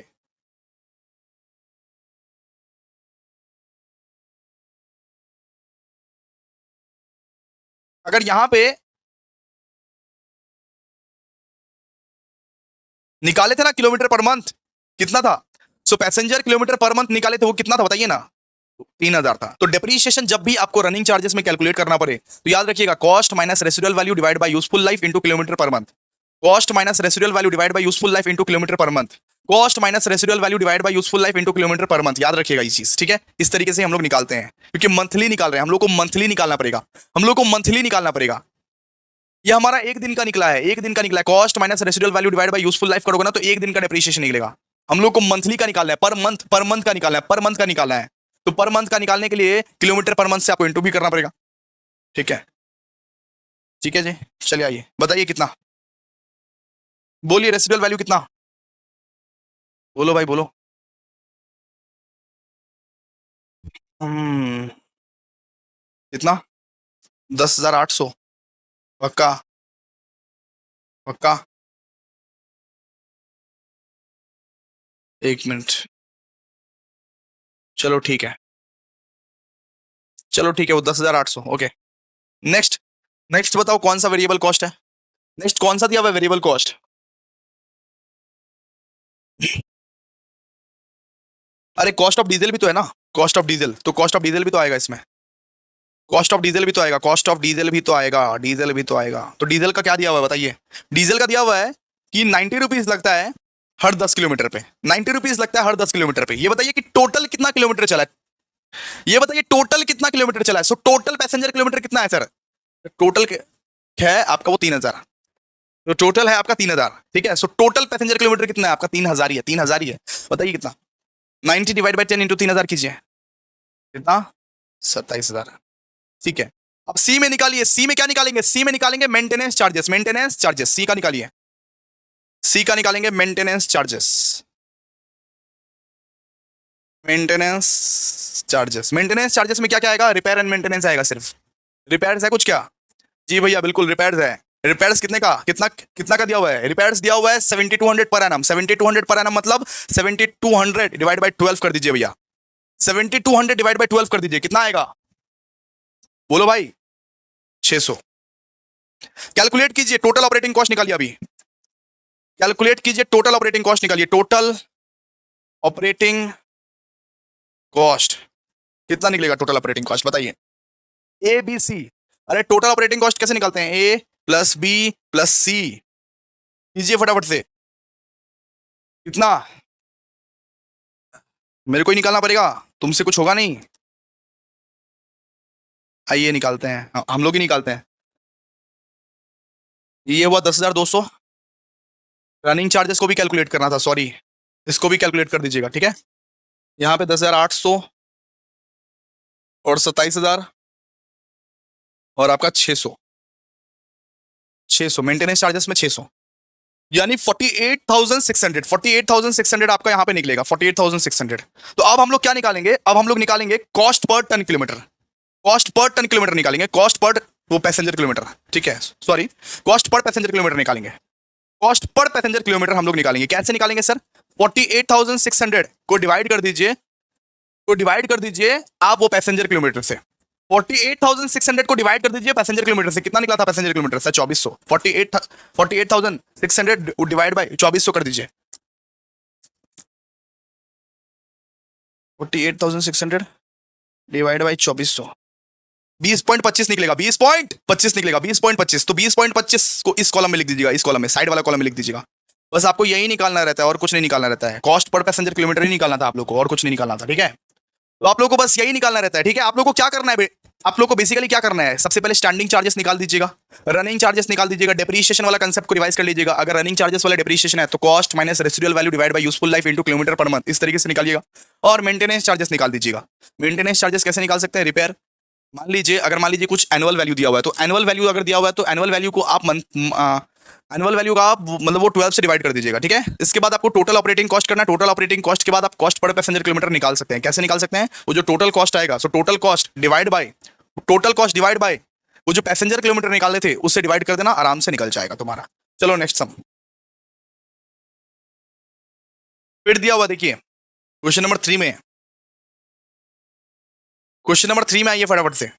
अगर यहां पे निकाले थे ना किलोमीटर पर मंथ, कितना था, सो पैसेंजर किलोमीटर पर मंथ निकाले थे, वो कितना था बताइए ना, 3,000 था। तो डेप्रीशिएशन जब भी आपको रनिंग चार्जेस में कैलकुलेट करना पड़े तो याद रखिएगा cost minus residual value divide by useful life into kilometre per month, cost minus residual value divide by useful life into kilometre per month, cost minus residual value divide by useful life into kilometre per month. याद रखिएगा ये चीज, ठीक है। इस तरीके से हम लोग निकालते हैं, क्योंकि मंथली निकाल रहे हैं हम लोग को, मंथली निकालना पड़ेगा, हम लोग को मंथली निकालना पड़ेगा। ये हमारा एक दिन का निकला है, एक दिन का निकला है, cost minus residual value divide by useful life करोगे ना तो एक दिन का डेप्रिसिएशन निकलेगा। हम लोग को मंथली का निकालना है, पर मंथ, पर मंथ का निकालना है, पर मंथ का निकालना है। तो पर मंथ का निकालने के लिए किलोमीटर पर मंथ से आपको इंटू भी करना पड़ेगा, ठीक है। ठीक है जी, चलिए आइए बताइए कितना, बोलिए रेसिडुअल वैल्यू कितना, बोलो भाई बोलो। हम्म, कितना, 10,800, पक्का, पक्का, एक मिनट, चलो ठीक है, चलो ठीक है, वो 10,800, ओके। नेक्स्ट, नेक्स्ट बताओ कौन सा वेरिएबल कॉस्ट है, नेक्स्ट कौन सा दिया हुआ वेरिएबल कॉस्ट। अरे कॉस्ट ऑफ डीजल भी तो है ना, कॉस्ट ऑफ डीजल, तो कॉस्ट ऑफ डीजल भी तो आएगा इसमें, कॉस्ट ऑफ डीजल भी तो आएगा, कॉस्ट ऑफ डीजल भी तो आएगा, डीजल भी तो आएगा। तो डीजल का क्या दिया हुआ है बताइए, डीजल का दिया हुआ है कि 90 रुपीज लगता है हर 10 किलोमीटर पे, 90 रुपीज लगता है हर 10 किलोमीटर पे। ये बताइए कि टोटल कितना किलोमीटर चला है, ये बताइए टोटल कितना किलोमीटर चला है। सो टोटल पैसेंजर किलोमीटर कितना है सर, टोटल है आपका वो 3,000, तो टोटल है आपका 3,000, ठीक है। सो टोटल पैसेंजर किलोमीटर कितना है आपका, 3,000 ही है, 3,000 ही है। बताइए कितना, 90 डिवाइड बाई 10 इंटू 3,000 कीजिए, कितना, 27,000, ठीक है। अब सी में निकालिए, सी में क्या निकालेंगे, सी में निकालेंगे maintenance charges, maintenance charges, C का निकालिए, सी का निकालेंगे maintenance charges, maintenance charges, maintenance charges में क्या क्या आएगा, रिपेयर एंड मेंटेनेंस आएगा सिर्फ, रिपेयर्स है कुछ क्या, जी भैया बिल्कुल रिपेयर्स है। रिपेयर्स कितने का, कितना कितना का दिया हुआ है, रिपेयर्स दिया हुआ है 7,200 पर एनम, 7,200 पर एनम मतलब 7,200 डिवाइड बाई 12 कर दीजिए भैया, 7,200 डिवाइड बाई 12 कर दीजिए, कितना आएगा बोलो भाई, 600। कैलकुलेट कीजिए टोटल ऑपरेटिंग कॉस्ट निकालिए अभी, कैलकुलेट कीजिए टोटल ऑपरेटिंग कॉस्ट निकालिए, टोटल ऑपरेटिंग कॉस्ट कितना निकलेगा, टोटल ऑपरेटिंग कॉस्ट बताइए, ए बी सी। अरे टोटल ऑपरेटिंग कॉस्ट कैसे निकालते हैं, ए प्लस बी प्लस सी, कीजिए फटाफट से। कितना, मेरे को ही निकालना पड़ेगा, तुमसे कुछ होगा नहीं। आइए निकालते हैं, हम लोग ही निकालते हैं। ये हुआ 10,200। रनिंग चार्जेस को भी कैलकुलेट करना था, सॉरी, इसको भी कैलकुलेट कर दीजिएगा, ठीक है। यहाँ पे 10,800 और 27,000 और आपका 600, 600 मेंटेनेंस चार्जेस में 600, यानी 48,600, 48,600 आपका यहाँ पे निकलेगा, 48,600। तो अब हम लोग क्या निकालेंगे, अब हम लोग निकालेंगे cost per tonne kilometre, cost per tonne kilometre निकालेंगे, कॉस्ट पर वो पैसेंजर किलोमीटर, ठीक है, sorry, cost per passenger kilometre निकालेंगे, कॉस्ट पर पैसेंजर किलोमीटर हम लोग निकालेंगे। कैसे निकालेंगे सर, 48,600 को डिवाइड कर दीजिए, को डिवाइड कर दीजिए आप वो पैसेंजर किलोमीटर से, 48,600 को डिवाइड कर दीजिए पैसेंजर किलोमीटर से, कितना निकला था पैसेंजर किलोमीटर से, 2400, 48,600 डिवाइड बाय 2400 कर दीजिए, 48,600 डिवाइड बाय 2400, 20.25 निकलेगा, 20.25 निकलेगा, 20.25। तो 20.25 को इस कॉलम में लिख दीजिएगा, इस कॉलम में, साइड वाला कॉलम में लिख दीजिएगा। बस आपको यही निकालना रहता है और कुछ नहीं निकालना रहता है, कॉस्ट पर पैसेंजर किलोमीटर ही निकालना था आप लोग को, और कुछ नहीं निकालना था, ठीक है। तो आप लोग को बस यही निकालना रहता है, ठीक है। आप लोग को क्या करना है, आप लोग को बेसिकली क्या करना है, सबसे पहले स्टैंडिंग चार्जेस निकाल दीजिएगा, रनिंग चार्जेस निकाल दीजिएगा, डेप्रिसिएशन वाला कंसेप्ट को रिवाइज कर लीजिएगा। अगर रनिंग चार्जेस वाला डेप्रिसिएशन है तो cost minus residual value divide by useful life into kilometre per month, इस तरीके से निकालिएगा। और मेंटेनेंस चार्जेस निकाल दीजिएगा। मेंटेनेंस चार्जेस कैसे निकाल सकते हैं, रिपेयर, मान लीजिए, अगर मान लीजिए कुछ एनुअल वैल्यू दिया हुआ है, तो एनुअल वैल्यू अगर दिया हुआ है तो एनुअल वैल्यू को आप एनुअल वैल्यू का आप मतलब वो 12 से डिवाइड कर दीजिएगा, ठीक है। इसके बाद आपको टोटल ऑपरेटिंग कॉस्ट करना है, टोटल ऑपरेटिंग कॉस्ट के बाद आप कॉस्ट पर पैसेंजर किलोमीटर निकाल सकते हैं। कैसे निकाल सकते हैं, वो जो टोटल कॉस्ट आएगा, so total cost divide by, total cost divide by वो जो पैसेंजर किलोमीटर निकाले थे उससे डिवाइड कर देना, आराम से निकल जाएगा तुम्हारा। चलो नेक्स्ट सम, फिर दिया हुआ देखिए क्वेश्चन नंबर 3 में, क्वेश्चन नंबर 3 में आइए फटाफट से।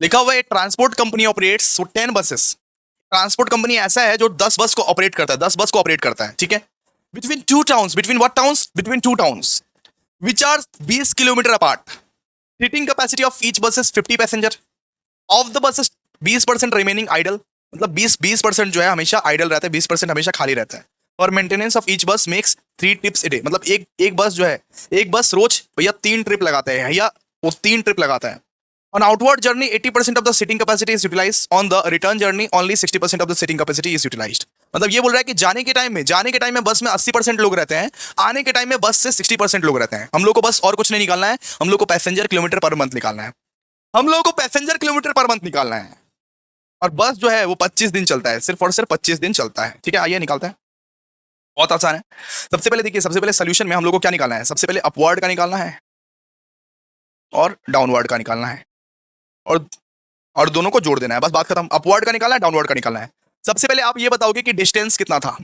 लिखा हुआ है transport company operates 10 buses. Transport company ऐसा है जो 10 बस को ऑपरेट करता है, 10 बस को ऑपरेट करता है, ठीक है। Between two towns, between what towns, between two towns which are 20 kilometre apart. Seating capacity of each bus is 50 passenger. Of the buses 20% remaining idle, मतलब 20% जो है हमेशा आइडल रहता है, 20% हमेशा खाली रहता है। और मेंटेनेंस ऑफ ईच बस मेक्स 3 ट्रिप्स ए डे, मतलब एक बस जो है, एक बस रोज भैया 3 ट्रिप लगाता है, भैया वो 3 ट्रिप लगाता है। On outward journey, 80% of the seating capacity is utilized. On the return journey, only 60% of the seating capacity is utilized. मतलब ये बोल रहा है कि जाने के टाइम में बस में 80% लोग रहते हैं, आने के टाइम में बस से 60% लोग रहते हैं। हम लोग को बस और कुछ नहीं निकालना है, हम लोग को पैसेंजर किलोमीटर पर मंथ निकालना है, हम लोग को पैसेंजर किलोमीटर पर मंथ निकालना है। और बस जो है वो 25 दिन चलता है, सिर्फ और सिर्फ 25 दिन चलता है, ठीक है। आइए निकालते हैं, बहुत आसान है। सबसे पहले देखिए, सबसे पहले सोल्यूशन में हम लोग को क्या निकालना है, सबसे पहले अपवर्ड का निकालना है और डाउनवर्ड का निकालना है, और दोनों को जोड़ देना है, बस बात खत्म। अपवर्ड का निकालना है, डाउनवर्ड का निकालना है। सबसे पहले आप ये बताओगे कि डिस्टेंस कितना था,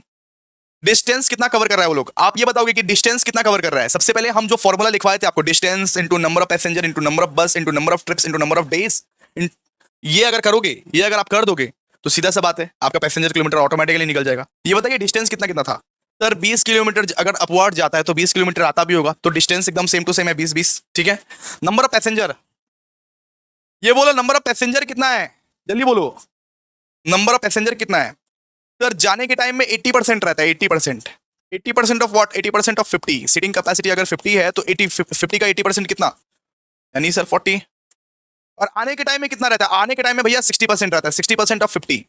डिस्टेंस कितना कवर कर रहा है वो लोग, आप ये बताओगे कि डिस्टेंस कितना कवर कर रहा है। सबसे पहले हम जो फॉर्मूला लिखवाए थे आपको, distance into number of passenger into number of bus into number of trips into number of days, ये अगर करोगे, ये अगर आप कर दोगे तो सीधा सा बात है, आपका पैसेंजर किलोमीटर ऑटोमेटिकली निकल जाएगा। ये बताइए डिस्टेंस कितना कितना था सर, 20 किलोमीटर। अगर अपवर्ड जाता है तो 20 किलोमीटर आता भी होगा, तो डिस्टेंस एकदम सेम टू सेम है, 20-20, ठीक है। नंबर ऑफ पैसेंजर, ये बोलो नंबर ऑफ पैसेंजर कितना है, जल्दी बोलो, नंबर ऑफ पैसेंजर कितना है सर। जाने के टाइम में 80% रहता है, 80%, 80% of what, 80% of 50। Seating capacity अगर 50 है तो 50 का 80% कितना, यानी सर 40। और आने के टाइम में कितना रहता है, आने के टाइम में भैया 60% रहता है, 60% ऑफ 50।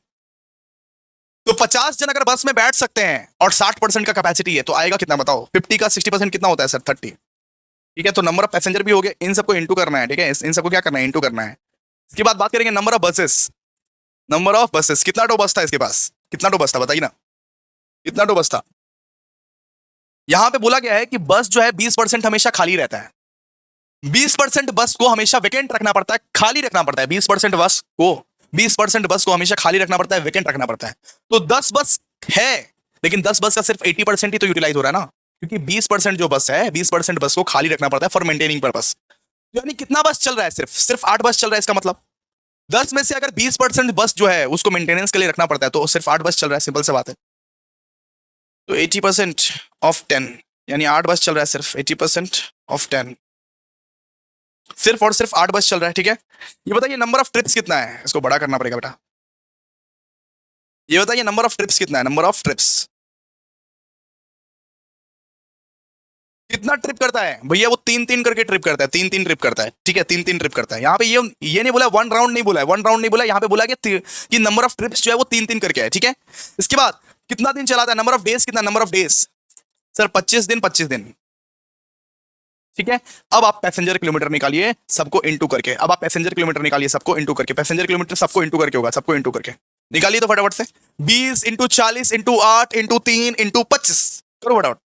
तो 50 जन अगर बस में बैठ सकते हैं और 60% का कैपेसिटी है तो आएगा कितना बताओ, 50 का 60% कितना होता है सर, 30, ठीक है। तो नंबर ऑफ पैसेंजर भी हो गए, इन सबको इंटू करना है, ठीक है, इन सबको क्या करना है, इंटू करना है। इसके बाद बात करेंगे number of buses, number of buses, कितना टो बस था इसके पास, कितना टो बस था बताइए ना, कितना टो बस था। यहां पे बोला गया है कि बस जो है 20% हमेशा खाली रहता है, 20% बस को हमेशा वेकेंट रखना पड़ता है, खाली रखना पड़ता है, 20% बस को, 20% बस को हमेशा खाली रखना पड़ता है, वेकेंट रखना पड़ता है। तो 10 बस है, लेकिन 10 बस का सिर्फ 80% ही तो यूटिलाइज हो रहा है ना, क्योंकि 20% जो बस है, 20% बस को खाली रखना पड़ता है फॉर मेंटेनिंग पर्पस। यानी कितना बस चल रहा है, सिर्फ 8 बस चल रहा है। इसका मतलब 10 में से अगर 20% बस जो है उसको मेंटेनेंस के लिए रखना पड़ता है, तो सिर्फ 8 बस चल रहा है, सिंपल सी बात है। तो 80% ऑफ 10, यानी 8 बस चल रहा है सिर्फ, 80% ऑफ 10, सिर्फ और सिर्फ 8 बस चल रहा है, ठीक है। ये बताइए नंबर ऑफ ट्रिप्स कितना है, इसको बड़ा करना पड़ेगा बेटा। ये बताइए नंबर ऑफ ट्रिप्स कितना है, नंबर ऑफ ट्रिप्स कितना ट्रिप करता है भैया, वो 3-3 करके ट्रिप करता है, 3-3 ट्रिप करता है, ठीक है, 3-3 ट्रिप करता है। यहाँ पे ये नहीं बोला वन राउंड, नहीं बोला है वन राउंड, नहीं बोला, यहाँ पे बोला कि नंबर ऑफ ट्रिप्स जो है वो 3-3 करके है, ठीक है। इसके बाद कितना दिन चलाता है, नंबर ऑफ डेज कितना, नंबर ऑफ डेज सर 25 दिन, 25 दिन, ठीक है। अब आप पैसेंजर किलोमीटर निकालिए सबको इंटू करके, अब आप पैसेंजर किलोमीटर निकालिए सबको इंटू करके, पैसेंजर किलोमीटर सबको इंटू करके होगा, सबको इंटू करके निकालिए तो फटाफट से। 20 इंटू 40 इंटू 8 इंटू 3 इंटू 25 करो फटाफट।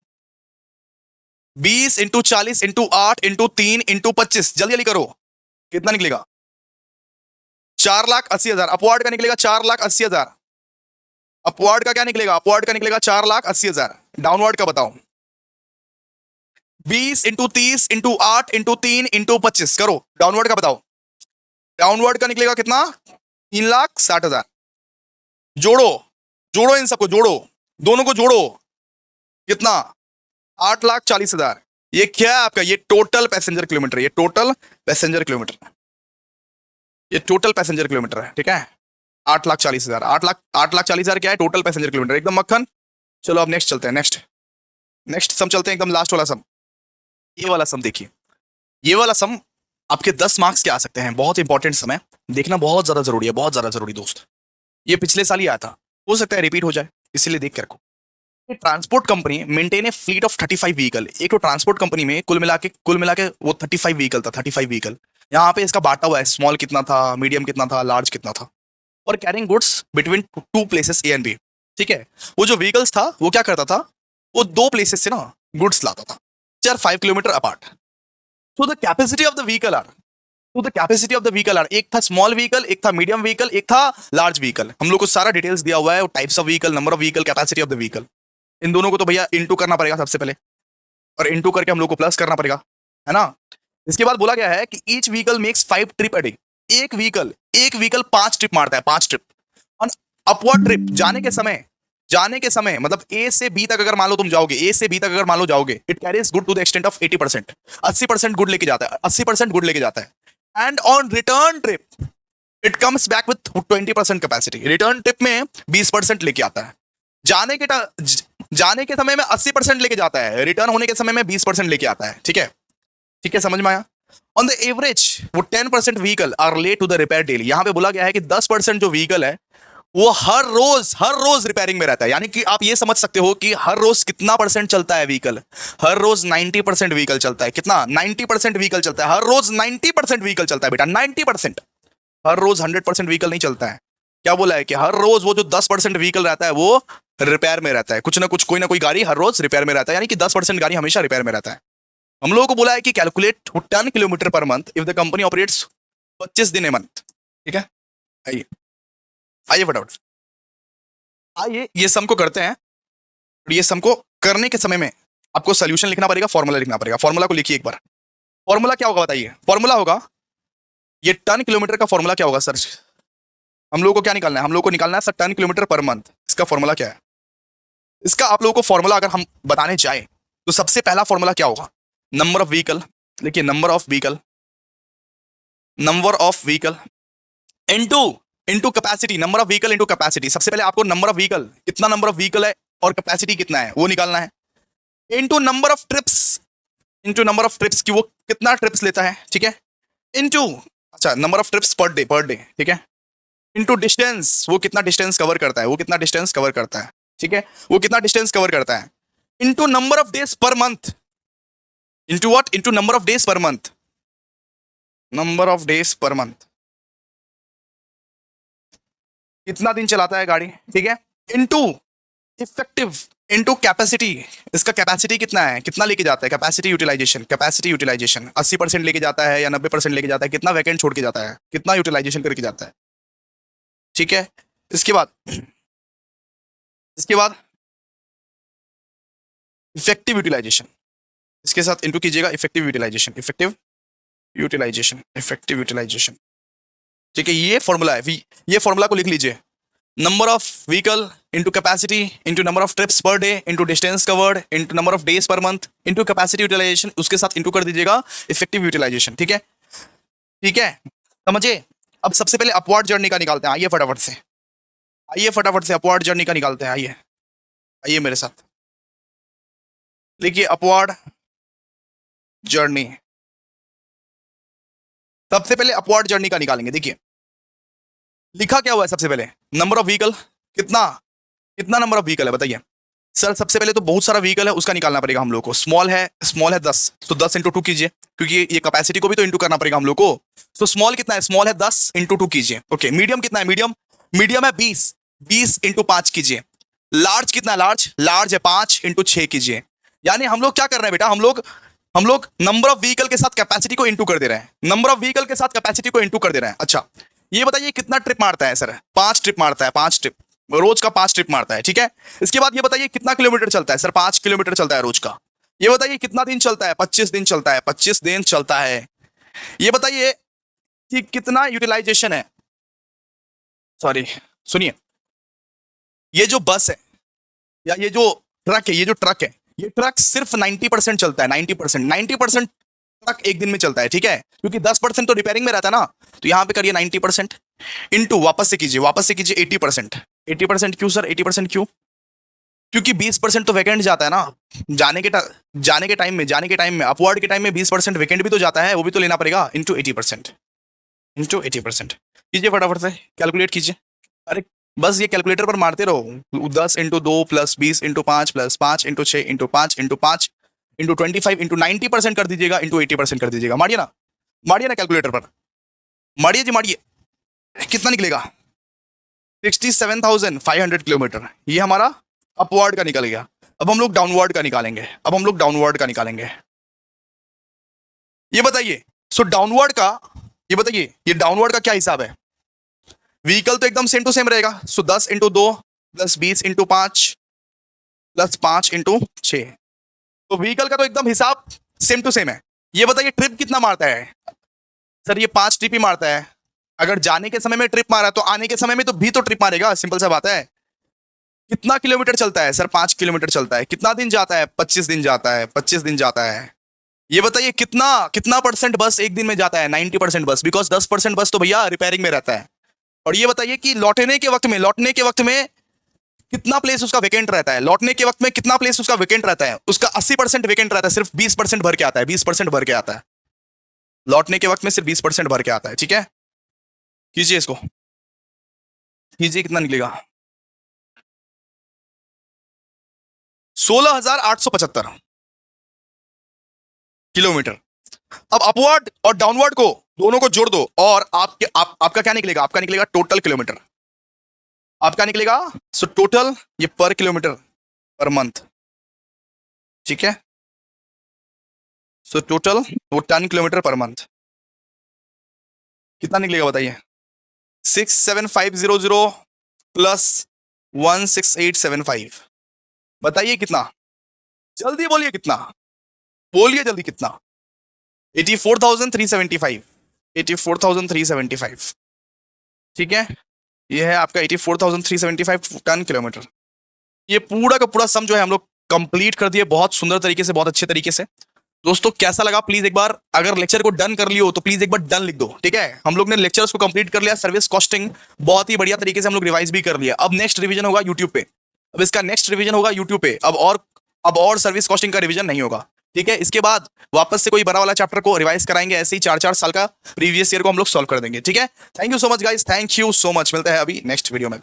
20 इंटू 40 इंटू 8 इंटू 3 इंटू 25 जल्दी जल्दी करो, कितना निकलेगा? 4,80,000। अपवार्ड का निकलेगा 4,80,000। अपवार्ड का क्या निकलेगा? अपवार्ड का निकलेगा 4,80,000। डाउनवर्ड का बताओ। 20 इंटू 30 इंटू 8 इंटू 3 इंटू 25 करो, डाउनवर्ड का बताओ। डाउनवर्ड का निकलेगा कितना? 3,60,000। जोड़ो, जोड़ो इन सबको, जोड़ो, दोनों को जोड़ो, कितना? 8,40,000। ये क्या है आपका? ये टोटल पैसेंजर किलोमीटर, ये टोटल पैसेंजर किलोमीटर, ये टोटल पैसेंजर किलोमीटर है, ठीक है। 8,40,000, 8,40,000 क्या है? टोटल पैसेंजर किलोमीटर, एकदम मक्खन। चलो अब नेक्स्ट चलते हैं, नेक्स्ट नेक्स्ट सम चलते हैं, एकदम लास्ट वाला सम। ये वाला सम देखिए, ये वाला सम आपके 10 मार्क्स के आ सकते हैं, बहुत इंपॉर्टेंट सम है, देखना बहुत ज्यादा जरूरी है, बहुत ज्यादा जरूरी दोस्त। ये पिछले साल ही आया था, हो सकता है रिपीट हो जाए, इसीलिए देख के रखो। Transport company maintain A fleet of 35 vehicle. एक तो ट्रांसपोर्ट कंपनी में कुल मिला के वो 35 व्हीकल था, 35 व्हीकल। यहाँ पे इसका बांटा हुआ है, स्मॉल कितना था, मीडियम कितना था, लार्ज कितना था, और carrying goods between 2 places A and B, ठीक है। वो जो व्हीकल्स था वो क्या करता था, वो 2 प्लेसेस से ना गुड्स लाता था, 5 किलोमीटर अपार्ट। तो the capacity of the vehicle are, तो the capacity of the vehicle are, एक था स्मॉल व्हीकल, एक था मीडियम व्हीकल, एक था लार्ज व्हीकल। हम लोग को सारा डिटेल्स दिया हुआ है, types of vehicle, number of vehicle, capacity of the vehicle. इन दोनों को तो भैया इंटू करना पड़ेगा सबसे पहले, और इंटू करके हम लोग को प्लस करना पड़ेगा, है ना। इसके बाद बोला गया है कि each vehicle makes 5 trip a day. एक व्हीकल 5 ट्रिप मारता है, 5 ट्रिप। ऑन अपवर्ड ट्रिप, जाने के समय मतलब ए से बी तक अगर मान लो तुम जाओगे, ए से बी तक अगर मान लो जाओगे, it carries good to the extent of 80%, 80% good लेके जाता है, 80% गुड लेके जाता है। And on return trip it comes back with 20% capacity. Return trip में 20% लेके आता है। जाने के समय में 80% लेके जाता है, रिटर्न होने के समय में 20% लेके आता है, ठीक है, ठीक है, समझ में आया। ऑन द एवरेज वो 10% vehicle are late to the repair daily. यहां पे बोला गया है कि 10% जो व्हीकल है वो हर रोज रिपेयरिंग में रहता है। यानी कि आप ये समझ सकते हो कि हर रोज कितना परसेंट चलता है व्हीकल, हर रोज 90% व्हीकल चलता है। कितना? 90% व्हीकल चलता है, हर रोज 90% व्हीकल चलता है बेटा, 90%। हर रोज 100% व्हीकल नहीं चलता है। क्या बोला है कि हर रोज वो जो 10% व्हीकल रहता है वो रिपेयर में रहता है, कुछ ना कुछ, कोई ना कोई गाड़ी हर रोज रिपेयर में रहता है, यानी कि 10% गाड़ी हमेशा रिपेयर में रहता है। हम लोगों को बोला है कि calculate 10 kilometre per month if the company operates 25 दिन ए मंथ, ठीक है। आइए आइए फटाफट, आइए ये सम को करते हैं। और ये सम को करने के समय में आपको सोल्यूशन लिखना पड़ेगा, फॉर्मूला लिखना पड़ेगा। फॉर्मूला को लिखिए एक बार। फॉर्मूला क्या होगा बताइए? फॉर्मूला होगा, ये टन किलोमीटर का फॉर्मूला क्या होगा सर? हम लोगों को क्या निकालना है? हम लोगों को निकालना है sir ton kilometre per month. इसका फॉर्मूला क्या है? इसका आप लोगों को फॉर्मूला अगर हम बताने जाए तो सबसे पहला फॉर्मूला क्या होगा? नंबर ऑफ व्हीकल, देखिए number of vehicle into capacity, number of vehicle into capacity. सबसे पहले आपको नंबर ऑफ व्हीकल, कितना नंबर ऑफ व्हीकल है और कैपेसिटी कितना है वो निकालना है, इनटू नंबर ऑफ ट्रिप्स कि वो कितना ट्रिप्स लेता है, ठीक है, इनटू अच्छा number of trips per day, ठीक है, इनटू डिस्टेंस, वो कितना डिस्टेंस कवर करता है, ठीक है, वो कितना डिस्टेंस कवर करता है, into number of days per month, into what? Into number of days per month, कितना दिन चलाता है गाड़ी, ठीक है, इनटू इफेक्टिव, इनटू कैपेसिटी, इसका कैपेसिटी कितना है, कितना लेके जाता है, कैपेसिटी यूटिलाइजेशन 80% लेके जाता है या 90% लेके जाता है, कितना वैकेंट छोड़ के जाता है, कितना यूटिलाइजेशन करके जाता है, ठीक है। इसके बाद इफेक्टिव यूटिलाइजेशन, इसके साथ इनटू कीजिएगा इफेक्टिव यूटिलाइजेशन, ठीक है। ये फॉर्मूला है, ये फॉर्मूला को लिख लीजिए। Number of vehicle into capacity into number of trips per day into distance covered into number of days per month into capacity utilisation, उसके साथ इंटू कर दीजिएगा इफेक्टिव यूटिलाइजेशन, ठीक है। ठीक है, समझे। अब सबसे पहले अपवर्ड जर्नी का निकालते हैं, आइए फटाफट से, आइए फटाफट से अपवर्ड जर्नी का निकालते हैं, आइए आइए मेरे साथ, लिखिए अपवर्ड जर्नी। सबसे पहले अपवर्ड जर्नी का निकालेंगे। देखिए लिखा क्या हुआ है सबसे पहले, नंबर ऑफ व्हीकल, कितना कितना नंबर ऑफ व्हीकल है बताइए सर। सबसे पहले तो बहुत सारा व्हीकल है, उसका निकालना पड़ेगा हम लोग को। स्मॉल है 10, तो 10 इंटू 2 कीजिए, क्योंकि ये कैपेसिटी को भी तो इंटू करना पड़ेगा हम लोग को। तो स्मॉल कितना है, स्मॉल है 10 इंटू 2 कीजिए। ओके, मीडियम कितना है, मीडियम है 20, 20 इंटू 5 कीजिए। लार्ज कितना है, लार्ज है 5 इंटू 6 कीजिए। यानी हम लोग क्या कर रहे हैं बेटा, हम लोग नंबर ऑफ व्हीकल के साथ कैपेसिटी को इंटू कर दे रहे हैं, नंबर ऑफ व्हीकल के साथ कैपेसिटी को इंटू कर दे रहे हैं। अच्छा ये बताइए कितना ट्रिप मारता है सर, 5 ट्रिप मारता है, 5 ट्रिप, रोज का 5 ट्रिप मारता है। ठीक है, इसके बाद ये बताइए कितना किलोमीटर चलता है सर, 5 किलोमीटर चलता है रोज का। ये बताइए कितना दिन चलता है, 25 दिन चलता है, 25 दिन चलता है। ये बताइए कि कितना यूटिलाइजेशन है, सॉरी सुनिए, ये जो बस है या ये जो ट्रक है, ये ट्रक सिर्फ 90% चलता है, 90% ट्रक एक दिन में चलता है। ठीक है, क्योंकि 10% तो रिपेयरिंग में रहता है ना, तो यहां पे करिए 90% इंटू, वापस से कीजिए 80%। 80% क्यों सर, 80% क्यों, क्योंकि 20% तो वैकेंट जाता है ना, जाने के टाइम में अपवर्ड के टाइम में 20% वैकेंट भी तो जाता है, वो भी तो लेना पड़ेगा। इंटू 80%, कीजिए फटाफट से, कैलकुलेट कीजिए। अरे बस ये कैलकुलेटर पर मारते रहो, 10 into 2 plus 20 into 5 plus 5 into 6 into 5 into 5 into 25 into 90% कर दीजिएगा, इंटू 80% कर दीजिएगा। मारिए ना कैलकुलेटर पर, मारिए जी मारिए, कितना निकलेगा, 67,500 किलोमीटर। ये हमारा अपवर्ड का निकल गया। अब हम लोग डाउनवर्ड का निकालेंगे। ये बताइए, सो डाउनवर्ड का, ये बताइए ये डाउनवर्ड का क्या हिसाब है। व्हीकल तो एकदम सेम टू सेम रहेगा, सो 10 into 2 plus 20 into 5 plus 5 into 6, तो व्हीकल का तो एकदम हिसाब सेम टू सेम है। ये बताइए ट्रिप कितना मारता है सर, ये 5 ट्रिप ही मारता है। अगर जाने के समय में ट्रिप मारा तो आने के समय में तो भी तो ट्रिप मारेगा, सिंपल सा बात है। कितना किलोमीटर चलता है सर, 5 किलोमीटर चलता है। कितना दिन जाता है, 25 दिन जाता है, 25 दिन जाता है। ये बताइए कितना कितना परसेंट बस एक दिन में जाता है, 90% बस, बिकॉज 10% बस तो भैया रिपेयरिंग में रहता है। और ये बताइए कि लौटने के वक्त में कितना प्लेस उसका वेकेंट रहता है, लौटने के वक्त में कितना प्लेस उसका वेकेंट रहता है। उसका 80% वेकेंट रहता है, सिर्फ 20% भर के आता है, 20% भर के आता है। लौटने के वक्त में सिर्फ 20% भर के आता है। ठीक है, कीजिए इसको, कीजिए कितना निकलेगा, 16,875 किलोमीटर। अब अपवर्ड और डाउनवर्ड को दोनों को जोड़ दो और आपका क्या निकलेगा, आपका निकलेगा टोटल किलोमीटर, आपका निकलेगा। सो टोटल ये पर किलोमीटर पर मंथ। ठीक है, सो टोटल वो 10 किलोमीटर पर मंथ, कितना निकलेगा बताइए, 67500 प्लस 16875, बताइए कितना, जल्दी बोलिए कितना, बोलिए जल्दी कितना, 84,375, 84,375। ठीक है, ये है आपका 84,375 टन किलोमीटर। ये पूरा का पूरा सम जो है हम लोग कंप्लीट कर दिए, बहुत सुंदर तरीके से, बहुत अच्छे तरीके से। दोस्तों कैसा लगा प्लीज एक बार, अगर लेक्चर को डन कर लियो तो प्लीज एक बार डन लिख दो। ठीक है, हम लोग ने लेक्चर्स को कंप्लीट कर लिया, सर्विस कॉस्टिंग बहुत ही बढ़िया तरीके से हम लोग रिवाइज भी कर लिया। अब नेक्स्ट रिवीजन होगा यूट्यूब पे, अब इसका नेक्स्ट रिवीजन होगा यूट्यूब पे। अब और सर्विस कॉस्टिंग का रिवीजन नहीं होगा। ठीक है, इसके बाद वापस से कोई बड़ा वाला चैप्टर को रिवाइज कराएंगे, ऐसे ही 4-4 साल का प्रीवियस ईयर को हम लोग सॉल्व कर देंगे। ठीक है, thank you so much guys, thank you so much, मिलते हैं अभी नेक्स्ट वीडियो में।